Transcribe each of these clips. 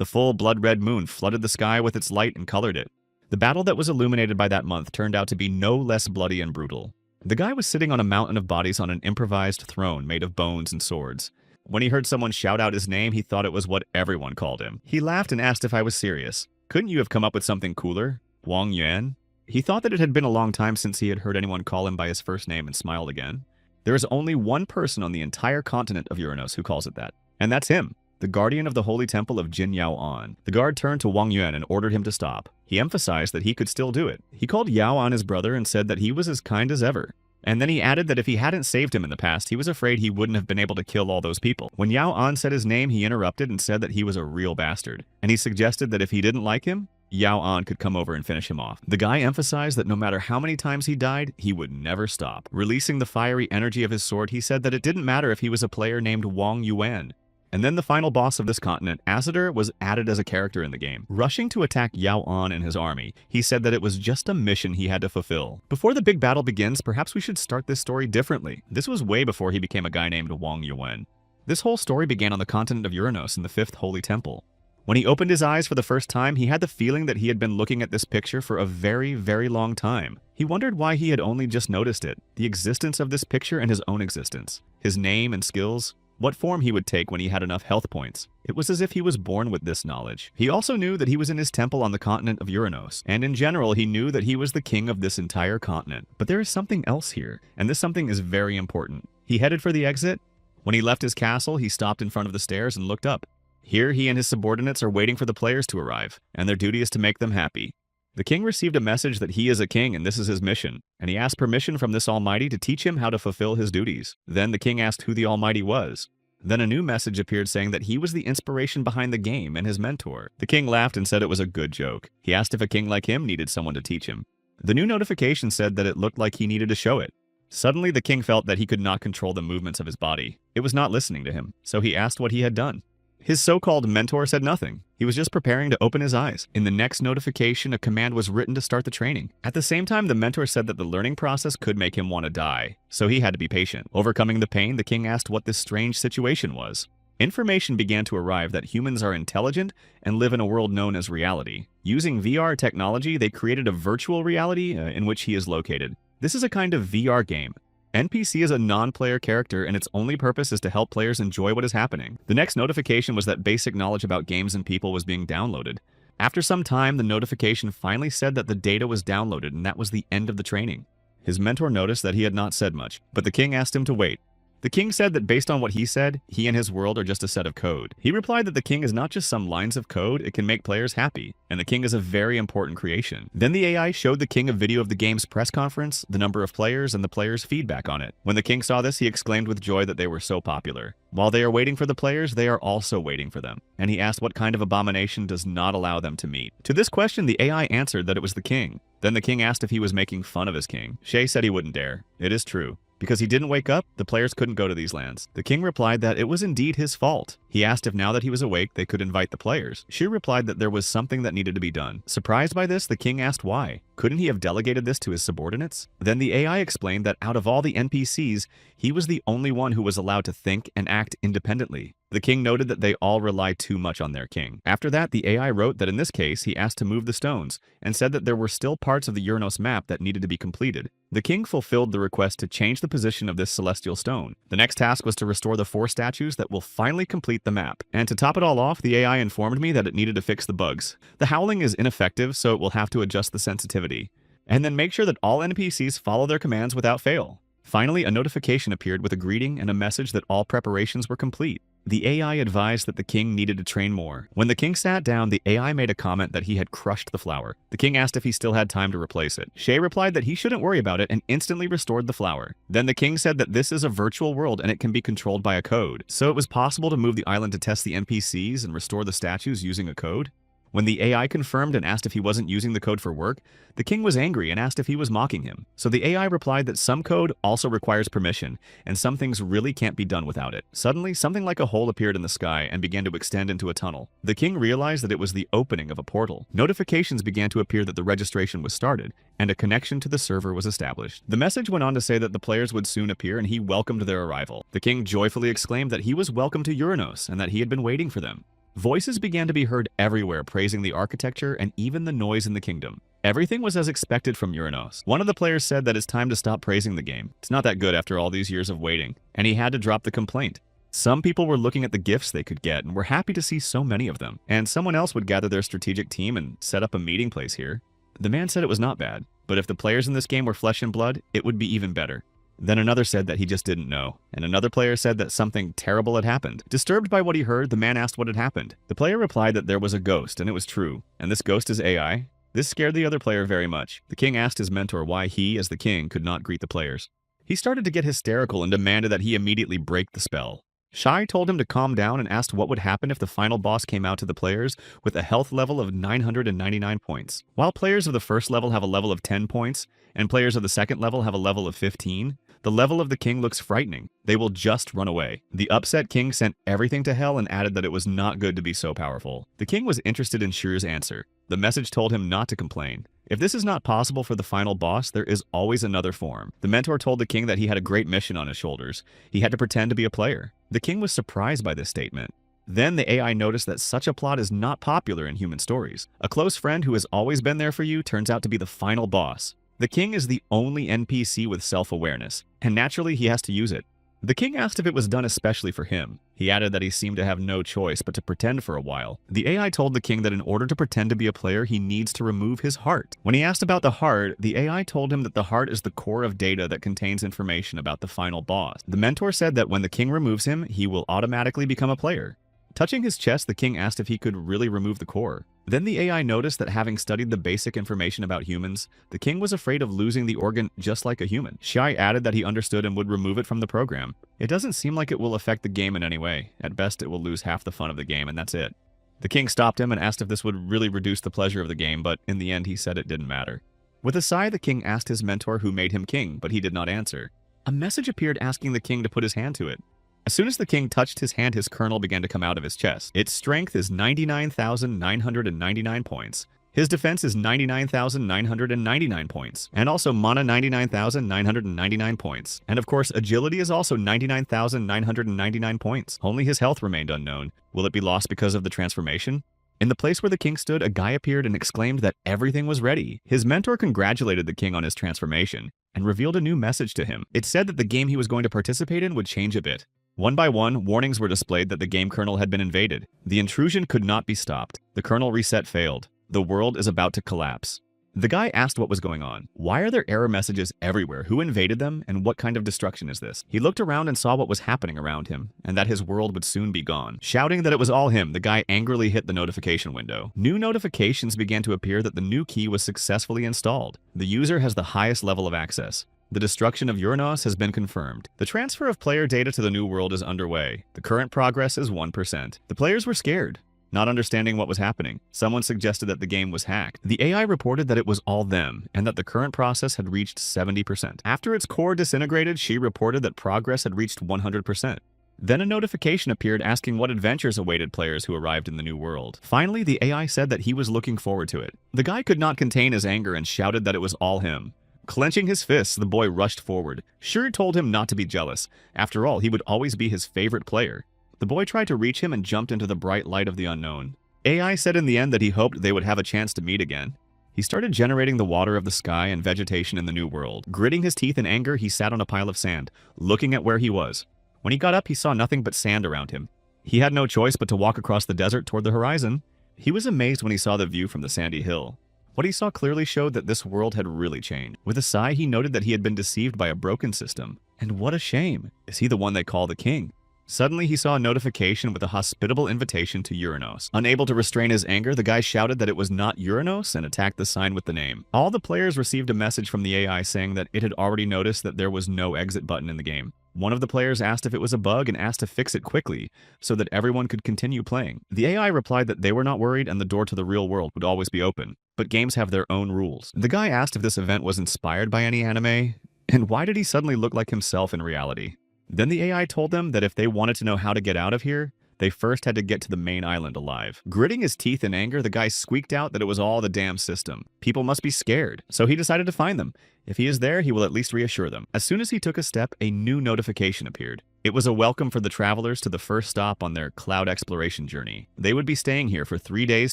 The full blood-red moon flooded the sky with its light and colored it. The battle that was illuminated by that month turned out to be no less bloody and brutal. The guy was sitting on a mountain of bodies on an improvised throne made of bones and swords. When he heard someone shout out his name, he thought it was what everyone called him. He laughed and asked if I was serious. Couldn't you have come up with something cooler? Wang Yuan? He thought that it had been a long time since he had heard anyone call him by his first name and smiled again. There is only one person on the entire continent of Uranos who calls it that, and that's him, the guardian of the holy temple of Jin Yao An. The guard turned to Wang Yuan and ordered him to stop. He emphasized that he could still do it. He called Yao An his brother and said that he was as kind as ever. And then he added that if he hadn't saved him in the past, he was afraid he wouldn't have been able to kill all those people. When Yao An said his name, he interrupted and said that he was a real bastard. And he suggested that if he didn't like him, Yao An could come over and finish him off. The guy emphasized that no matter how many times he died, he would never stop. Releasing the fiery energy of his sword, he said that it didn't matter if he was a player named Wang Yuan. And then the final boss of this continent, Asador, was added as a character in the game. Rushing to attack Yao An and his army, he said that it was just a mission he had to fulfill. Before the big battle begins, perhaps we should start this story differently. This was way before he became a guy named Wang Yuan. This whole story began on the continent of Uranos in the 5th Holy Temple. When he opened his eyes for the first time, he had the feeling that he had been looking at this picture for a very, very long time. He wondered why he had only just noticed it, the existence of this picture and his own existence, his name and skills, what form he would take when he had enough health points. It was as if he was born with this knowledge. He also knew that he was in his temple on the continent of Uranos, and in general he knew that he was the king of this entire continent. But there is something else here, and this something is very important. He headed for the exit. When he left his castle, he stopped in front of the stairs and looked up. Here he and his subordinates are waiting for the players to arrive, and their duty is to make them happy. The king received a message that he is a king and this is his mission, and he asked permission from this Almighty to teach him how to fulfill his duties. Then the king asked who the Almighty was. Then a new message appeared saying that he was the inspiration behind the game and his mentor. The king laughed and said it was a good joke. He asked if a king like him needed someone to teach him. The new notification said that it looked like he needed to show it. Suddenly the king felt that he could not control the movements of his body. It was not listening to him, so he asked what he had done. His so-called mentor said nothing. He was just preparing to open his eyes. In the next notification, a command was written to start the training. At the same time, the mentor said that the learning process could make him want to die, so he had to be patient. Overcoming the pain, the king asked what this strange situation was. Information began to arrive that humans are intelligent and live in a world known as reality. Using VR technology, they created a virtual reality in which he is located. This is a kind of VR game. NPC is a non-player character and its only purpose is to help players enjoy what is happening. The next notification was that basic knowledge about games and people was being downloaded. After some time, the notification finally said that the data was downloaded and that was the end of the training. His mentor noticed that he had not said much, but the king asked him to wait. The king said that based on what he said, he and his world are just a set of code. He replied that the king is not just some lines of code, it can make players happy, and the king is a very important creation. Then the AI showed the king a video of the game's press conference, the number of players, and the players' feedback on it. When the king saw this, he exclaimed with joy that they were so popular. While they are waiting for the players, they are also waiting for them. And he asked what kind of abomination does not allow them to meet. To this question, the AI answered that it was the king. Then the king asked if he was making fun of his king. Shay said he wouldn't dare. It is true. Because he didn't wake up, the players couldn't go to these lands. The king replied that it was indeed his fault. He asked if now that he was awake, they could invite the players. She replied that there was something that needed to be done. Surprised by this, the king asked why. Couldn't he have delegated this to his subordinates? Then the AI explained that out of all the NPCs, he was the only one who was allowed to think and act independently. The king noted that they all rely too much on their king. After that, the AI wrote that in this case, he asked to move the stones, and said that there were still parts of the Uranos map that needed to be completed. The king fulfilled the request to change the position of this celestial stone. The next task was to restore the 4 statues that will finally complete the map. And to top it all off, the AI informed me that it needed to fix the bugs. The howling is ineffective, so it will have to adjust the sensitivity. And then make sure that all NPCs follow their commands without fail. Finally, a notification appeared with a greeting and a message that all preparations were complete. The AI advised that the king needed to train more. When the king sat down, the AI made a comment that he had crushed the flower. The king asked if he still had time to replace it. Shay replied that he shouldn't worry about it and instantly restored the flower. Then the king said that this is a virtual world and it can be controlled by a code. So it was possible to move the island to test the NPCs and restore the statues using a code. When the AI confirmed and asked if he wasn't using the code for work, the king was angry and asked if he was mocking him. So the AI replied that some code also requires permission, and some things really can't be done without it. Suddenly, something like a hole appeared in the sky and began to extend into a tunnel. The king realized that it was the opening of a portal. Notifications began to appear that the registration was started, and a connection to the server was established. The message went on to say that the players would soon appear and he welcomed their arrival. The king joyfully exclaimed that he was welcome to Uranos and that he had been waiting for them. Voices began to be heard everywhere praising the architecture and even the noise in the kingdom. Everything was as expected from Uranos. One of the players said that it's time to stop praising the game. It's not that good after all these years of waiting, and he had to drop the complaint. Some people were looking at the gifts they could get and were happy to see so many of them, and someone else would gather their strategic team and set up a meeting place here. The man said it was not bad, but if the players in this game were flesh and blood, it would be even better. Then another said that he just didn't know, and another player said that something terrible had happened. Disturbed by what he heard, the man asked what had happened. The player replied that there was a ghost, and it was true, and this ghost is AI. This scared the other player very much. The king asked his mentor why he, as the king, could not greet the players. He started to get hysterical and demanded that he immediately break the spell. Shai told him to calm down and asked what would happen if the final boss came out to the players with a health level of 999 points. While players of the first level have a level of 10 points, and players of the second level have a level of 15, the level of the king looks frightening. They will just run away. The upset king sent everything to hell and added that it was not good to be so powerful. The king was interested in Shir's answer. The message told him not to complain. If this is not possible for the final boss, there is always another form. The mentor told the king that he had a great mission on his shoulders. He had to pretend to be a player. The king was surprised by this statement. Then the AI noticed that such a plot is not popular in human stories. A close friend who has always been there for you turns out to be the final boss. The king is the only NPC with self-awareness, and naturally he has to use it. The king asked if it was done especially for him. He added that he seemed to have no choice but to pretend for a while. The AI told the king that in order to pretend to be a player, he needs to remove his heart. When he asked about the heart, the AI told him that the heart is the core of data that contains information about the final boss. The mentor said that when the king removes him, he will automatically become a player. Touching his chest, the king asked if he could really remove the core. Then the AI noticed that having studied the basic information about humans, the king was afraid of losing the organ just like a human. Shai added that he understood and would remove it from the program. It doesn't seem like it will affect the game in any way. At best, it will lose half the fun of the game, and that's it. The king stopped him and asked if this would really reduce the pleasure of the game, but in the end he said it didn't matter. With a sigh, the king asked his mentor who made him king, but he did not answer. A message appeared asking the king to put his hand to it. As soon as the king touched his hand, his kernel began to come out of his chest. Its strength is 99,999 points. His defense is 99,999 points. And also mana 99,999 points. And of course, agility is also 99,999 points. Only his health remained unknown. Will it be lost because of the transformation? In the place where the king stood, a guy appeared and exclaimed that everything was ready. His mentor congratulated the king on his transformation and revealed a new message to him. It said that the game he was going to participate in would change a bit. One by one, warnings were displayed that the game kernel had been invaded. The intrusion could not be stopped. The kernel reset failed. The world is about to collapse. The guy asked what was going on. Why are there error messages everywhere? Who invaded them, and what kind of destruction is this? He looked around and saw what was happening around him, and that his world would soon be gone. Shouting that it was all him, the guy angrily hit the notification window. New notifications began to appear that the new key was successfully installed. The user has the highest level of access. The destruction of Uranos has been confirmed. The transfer of player data to the new world is underway. The current progress is 1%. The players were scared, not understanding what was happening. Someone suggested that the game was hacked. The AI reported that it was all them, and that the current process had reached 70%. After its core disintegrated, she reported that progress had reached 100%. Then a notification appeared asking what adventures awaited players who arrived in the new world. Finally, the AI said that he was looking forward to it. The guy could not contain his anger and shouted that it was all him. Clenching his fists, the boy rushed forward. Shuri told him not to be jealous. After all, he would always be his favorite player. The boy tried to reach him and jumped into the bright light of the unknown. AI said in the end that he hoped they would have a chance to meet again. He started generating the water of the sky and vegetation in the new world. Gritting his teeth in anger, he sat on a pile of sand, looking at where he was. When he got up, he saw nothing but sand around him. He had no choice but to walk across the desert toward the horizon. He was amazed when he saw the view from the sandy hill. What he saw clearly showed that this world had really changed. With a sigh, he noted that he had been deceived by a broken system. And what a shame! Is he the one they call the king? Suddenly, he saw a notification with a hospitable invitation to Uranos. Unable to restrain his anger, the guy shouted that it was not Uranos and attacked the sign with the name. All the players received a message from the AI saying that it had already noticed that there was no exit button in the game. One of the players asked if it was a bug and asked to fix it quickly so that everyone could continue playing. The AI replied that they were not worried and the door to the real world would always be open. But games have their own rules. The guy asked if this event was inspired by any anime, and why did he suddenly look like himself in reality? Then the AI told them that if they wanted to know how to get out of here, they first had to get to the main island alive. Gritting his teeth in anger, the guy squeaked out that it was all the damn system. People must be scared, so he decided to find them. If he is there, he will at least reassure them. As soon as he took a step, a new notification appeared. It was a welcome for the travelers to the first stop on their cloud exploration journey. They would be staying here for 3 days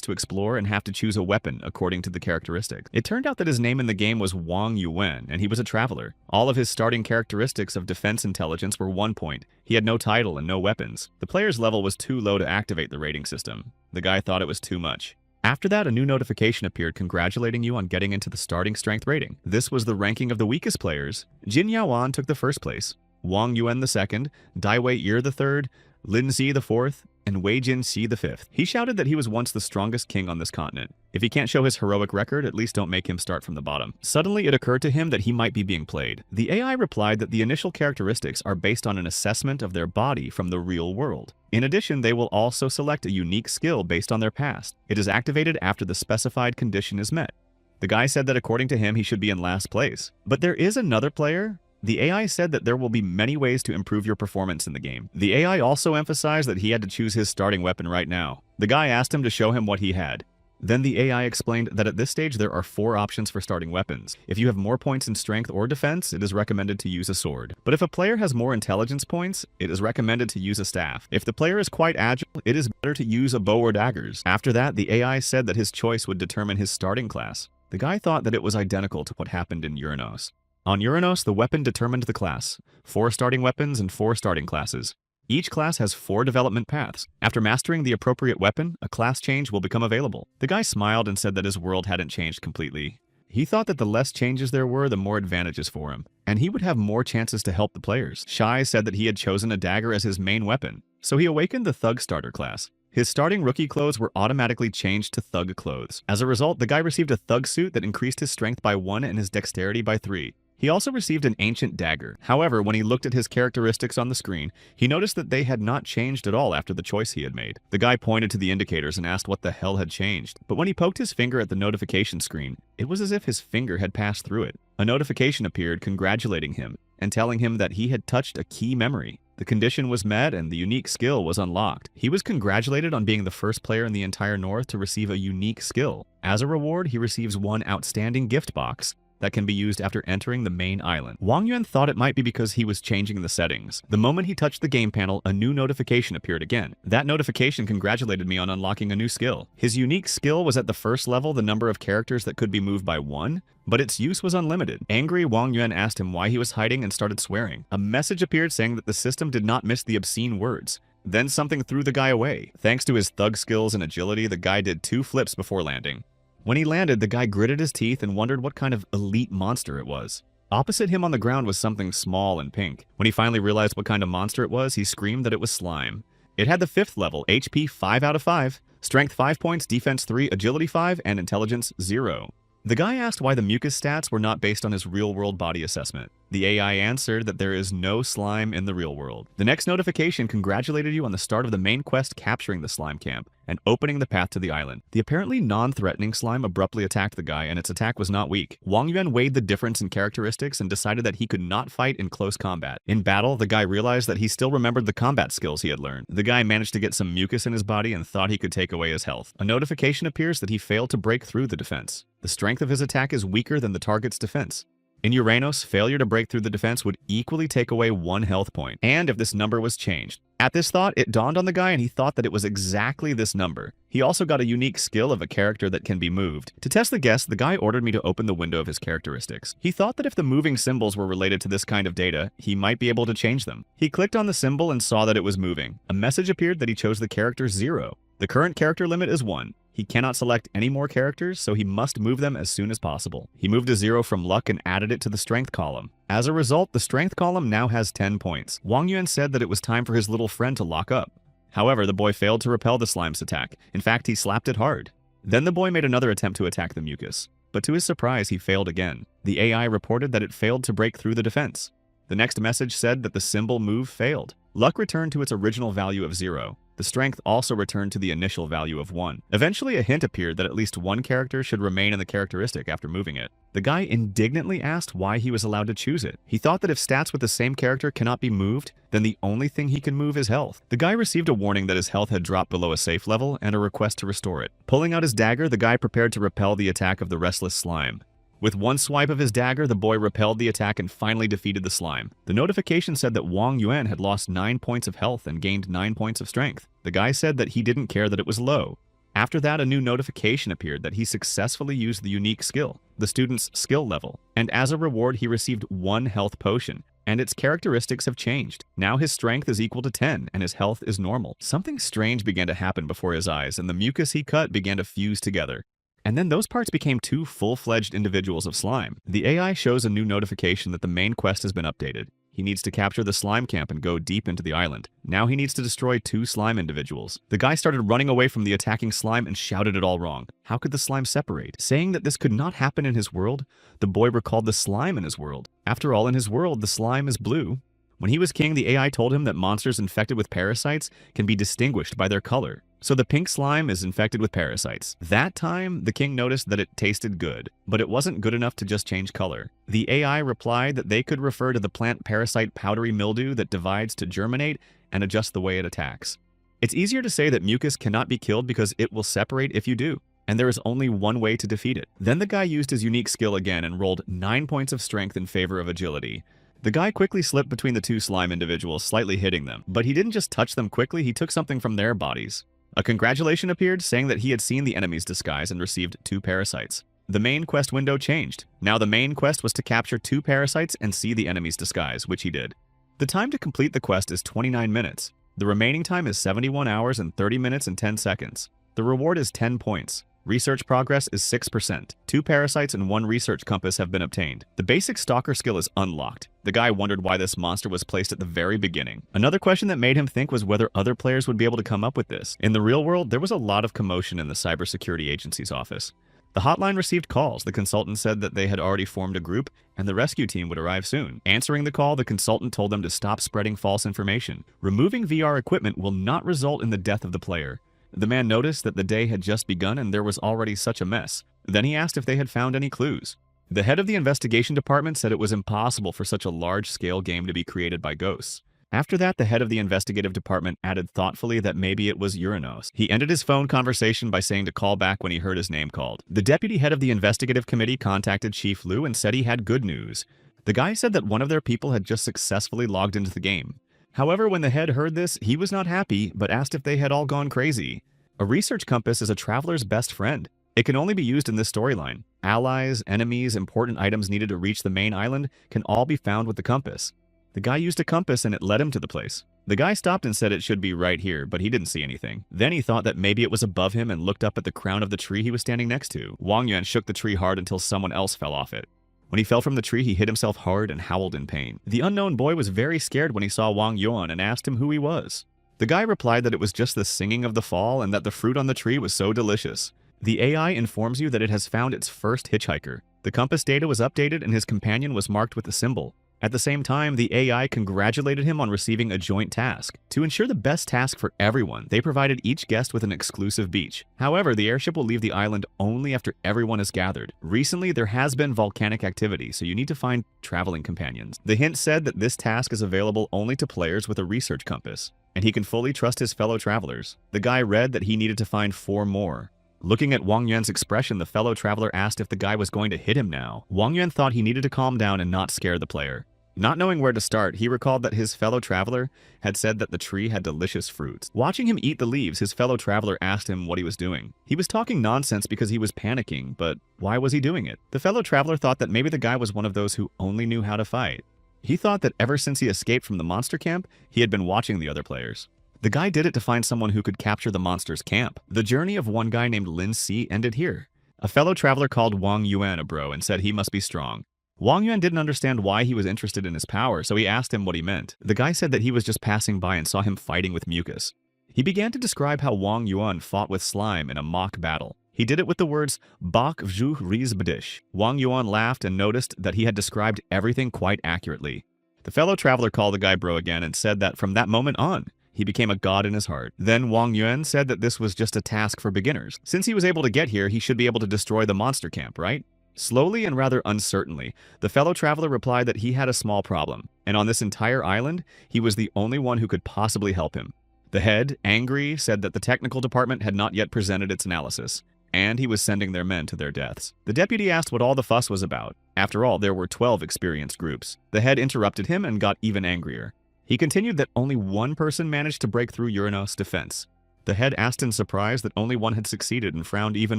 to explore and have to choose a weapon according to the characteristics. It turned out that his name in the game was Wang Yuan, and he was a traveler. All of his starting characteristics of defense intelligence were 1 point. He had no title and no weapons. The player's level was too low to activate the rating system. The guy thought it was too much. After that, a new notification appeared congratulating you on getting into the starting strength rating. This was the ranking of the weakest players. Jin Yaoan took the first place, Wang Yuan the second, Dai Wei Yi the third, Lin Zi the fourth, and Wei Jin Xi the fifth. He shouted that he was once the strongest king on this continent. If he can't show his heroic record, at least don't make him start from the bottom. Suddenly, it occurred to him that he might be being played. The AI replied that the initial characteristics are based on an assessment of their body from the real world. In addition, they will also select a unique skill based on their past. It is activated after the specified condition is met. The guy said that according to him, he should be in last place. But there is another player. The AI said that there will be many ways to improve your performance in the game. The AI also emphasized that he had to choose his starting weapon right now. The guy asked him to show him what he had. Then the AI explained that at this stage there are 4 options for starting weapons. If you have more points in strength or defense, it is recommended to use a sword. But if a player has more intelligence points, it is recommended to use a staff. If the player is quite agile, it is better to use a bow or daggers. After that, the AI said that his choice would determine his starting class. The guy thought that it was identical to what happened in Uranus. On Uranus, the weapon determined the class. 4 starting weapons and 4 starting classes. Each class has 4 development paths. After mastering the appropriate weapon, a class change will become available. The guy smiled and said that his world hadn't changed completely. He thought that the less changes there were, the more advantages for him, and he would have more chances to help the players. Shai said that he had chosen a dagger as his main weapon, so he awakened the Thug starter class. His starting rookie clothes were automatically changed to Thug clothes. As a result, the guy received a Thug suit that increased his strength by 1 and his dexterity by 3. He also received an ancient dagger. However, when he looked at his characteristics on the screen, he noticed that they had not changed at all after the choice he had made. The guy pointed to the indicators and asked what the hell had changed. But when he poked his finger at the notification screen, it was as if his finger had passed through it. A notification appeared congratulating him and telling him that he had touched a key memory. The condition was met and the unique skill was unlocked. He was congratulated on being the first player in the entire North to receive a unique skill. As a reward, he receives 1 outstanding gift box that can be used after entering the main island. Wang Yuan thought it might be because he was changing the settings. The moment he touched the game panel, a new notification appeared again. That notification congratulated me on unlocking a new skill. His unique skill was at the first level the number of characters that could be moved by 1, but its use was unlimited. Angry, Wang Yuan asked him why he was hiding and started swearing. A message appeared saying that the system did not miss the obscene words. Then something threw the guy away. Thanks to his thug skills and agility, the guy did 2 flips before landing. When he landed, the guy gritted his teeth and wondered what kind of elite monster it was. Opposite him on the ground was something small and pink. When he finally realized what kind of monster it was, he screamed that it was slime. It had the 5th level, HP 5 out of 5, strength 5 points, defense 3, agility 5, and intelligence 0. The guy asked why the mucus stats were not based on his real-world body assessment. The AI answered that there is no slime in the real world. The next notification congratulated you on the start of the main quest capturing the slime camp and opening the path to the island. The apparently non-threatening slime abruptly attacked the guy, and its attack was not weak. Wang Yuan weighed the difference in characteristics and decided that he could not fight in close combat. In battle, the guy realized that he still remembered the combat skills he had learned. The guy managed to get some mucus in his body and thought he could take away his health. A notification appears that he failed to break through the defense. The strength of his attack is weaker than the target's defense. In Uranus, failure to break through the defense would equally take away 1 health point, and if this number was changed. At this thought, it dawned on the guy and he thought that it was exactly this number. He also got a unique skill of a character that can be moved. To test the guess, the guy ordered me to open the window of his characteristics. He thought that if the moving symbols were related to this kind of data, he might be able to change them. He clicked on the symbol and saw that it was moving. A message appeared that he chose the character 0. The current character limit is 1. He cannot select any more characters, so he must move them as soon as possible. He moved a 0 from luck and added it to the strength column. As a result, the strength column now has 10 points. Wang Yuan said that it was time for his little friend to lock up. However, the boy failed to repel the slime's attack. In fact, he slapped it hard. Then the boy made another attempt to attack the mucus. But to his surprise, he failed again. The AI reported that it failed to break through the defense. The next message said that the symbol move failed. Luck returned to its original value of 0. The strength also returned to the initial value of 1. Eventually, a hint appeared that at least 1 character should remain in the characteristic after moving it. The guy indignantly asked why he was allowed to choose it. He thought that if stats with the same character cannot be moved, then the only thing he can move is health. The guy received a warning that his health had dropped below a safe level and a request to restore it. Pulling out his dagger, the guy prepared to repel the attack of the restless slime. With one swipe of his dagger, the boy repelled the attack and finally defeated the slime. The notification said that Wang Yuan had lost 9 points of health and gained 9 points of strength. The guy said that he didn't care that it was low. After that, a new notification appeared that he successfully used the unique skill, the student's skill level, and as a reward he received 1 health potion, and its characteristics have changed. Now his strength is equal to 10, and his health is normal. Something strange began to happen before his eyes, and the mucus he cut began to fuse together. And then those parts became 2 full-fledged individuals of slime. The AI shows a new notification that the main quest has been updated. He needs to capture the slime camp and go deep into the island. Now he needs to destroy 2 slime individuals. The guy started running away from the attacking slime and shouted it all wrong. How could the slime separate? Saying that this could not happen in his world, the boy recalled the slime in his world. After all, in his world, the slime is blue. When he was king, the AI told him that monsters infected with parasites can be distinguished by their color. So the pink slime is infected with parasites. That time, the king noticed that it tasted good, but it wasn't good enough to just change color. The AI replied that they could refer to the plant parasite powdery mildew that divides to germinate and adjust the way it attacks. It's easier to say that mucus cannot be killed because it will separate if you do, and there is only one way to defeat it. Then the guy used his unique skill again and rolled 9 points of strength in favor of agility. The guy quickly slipped between the 2 slime individuals, slightly hitting them. But he didn't just touch them quickly, he took something from their bodies. A congratulation appeared, saying that he had seen the enemy's disguise and received 2 parasites. The main quest window changed. Now the main quest was to capture 2 parasites and see the enemy's disguise, which he did. The time to complete the quest is 29 minutes. The remaining time is 71 hours and 30 minutes and 10 seconds. The reward is 10 points. Research progress is 6%. 2 parasites and 1 research compass have been obtained. The basic stalker skill is unlocked. The guy wondered why this monster was placed at the very beginning. Another question that made him think was whether other players would be able to come up with this. In the real world, there was a lot of commotion in the cybersecurity agency's office. The hotline received calls. The consultant said that they had already formed a group and the rescue team would arrive soon. Answering the call, the consultant told them to stop spreading false information. Removing VR equipment will not result in the death of the player. The man noticed that the day had just begun and there was already such a mess. Then he asked if they had found any clues. The head of the investigation department said it was impossible for such a large-scale game to be created by ghosts. After that, the head of the investigative department added thoughtfully that maybe it was Uranos. He ended his phone conversation by saying to call back when he heard his name called. The deputy head of the investigative committee contacted Chief Liu and said he had good news. The guy said that one of their people had just successfully logged into the game. However, when the head heard this, he was not happy, but asked if they had all gone crazy. A research compass is a traveler's best friend. It can only be used in this storyline. Allies, enemies, important items needed to reach the main island can all be found with the compass. The guy used a compass and it led him to the place. The guy stopped and said it should be right here, but he didn't see anything. Then he thought that maybe it was above him and looked up at the crown of the tree he was standing next to. Wang Yuan shook the tree hard until someone else fell off it. When he fell from the tree, he hit himself hard and howled in pain. The unknown boy was very scared when he saw Wang Yuan and asked him who he was. The guy replied that it was just the singing of the fall and that the fruit on the tree was so delicious. The AI informs you that it has found its first hitchhiker. The compass data was updated and his companion was marked with a symbol. At the same time, the AI congratulated him on receiving a joint task. To ensure the best task for everyone, they provided each guest with an exclusive beach. However, the airship will leave the island only after everyone is gathered. Recently, there has been volcanic activity, so you need to find traveling companions. The hint said that this task is available only to players with a research compass, and he can fully trust his fellow travelers. The guy read that he needed to find 4 more. Looking at Wang Yuan's expression, the fellow traveler asked if the guy was going to hit him now. Wang Yuan thought he needed to calm down and not scare the player. Not knowing where to start, he recalled that his fellow traveler had said that the tree had delicious fruits. Watching him eat the leaves, his fellow traveler asked him what he was doing. He was talking nonsense because he was panicking, but why was he doing it? The fellow traveler thought that maybe the guy was one of those who only knew how to fight. He thought that ever since he escaped from the monster camp, he had been watching the other players. The guy did it to find someone who could capture the monster's camp. The journey of one guy named Lin Si ended here. A fellow traveler called Wang Yuan a bro and said he must be strong. Wang Yuan didn't understand why he was interested in his power, so he asked him what he meant. The guy said that he was just passing by and saw him fighting with mucus. He began to describe how Wang Yuan fought with slime in a mock battle. He did it with the words, Bak Vju Riz Badish. Wang Yuan laughed and noticed that he had described everything quite accurately. The fellow traveler called the guy bro again and said that from that moment on, he became a god in his heart. Then Wang Yuan said that this was just a task for beginners. Since he was able to get here, he should be able to destroy the monster camp, right? Slowly and rather uncertainly, the fellow traveler replied that he had a small problem, and on this entire island, he was the only one who could possibly help him. The head, angry, said that the technical department had not yet presented its analysis. and he was sending their men to their deaths. The deputy asked what all the fuss was about. After all, there were 12 experienced groups. The head interrupted him and got even angrier. He continued that only one person managed to break through Uranos' defense. The head asked in surprise that only one had succeeded and frowned even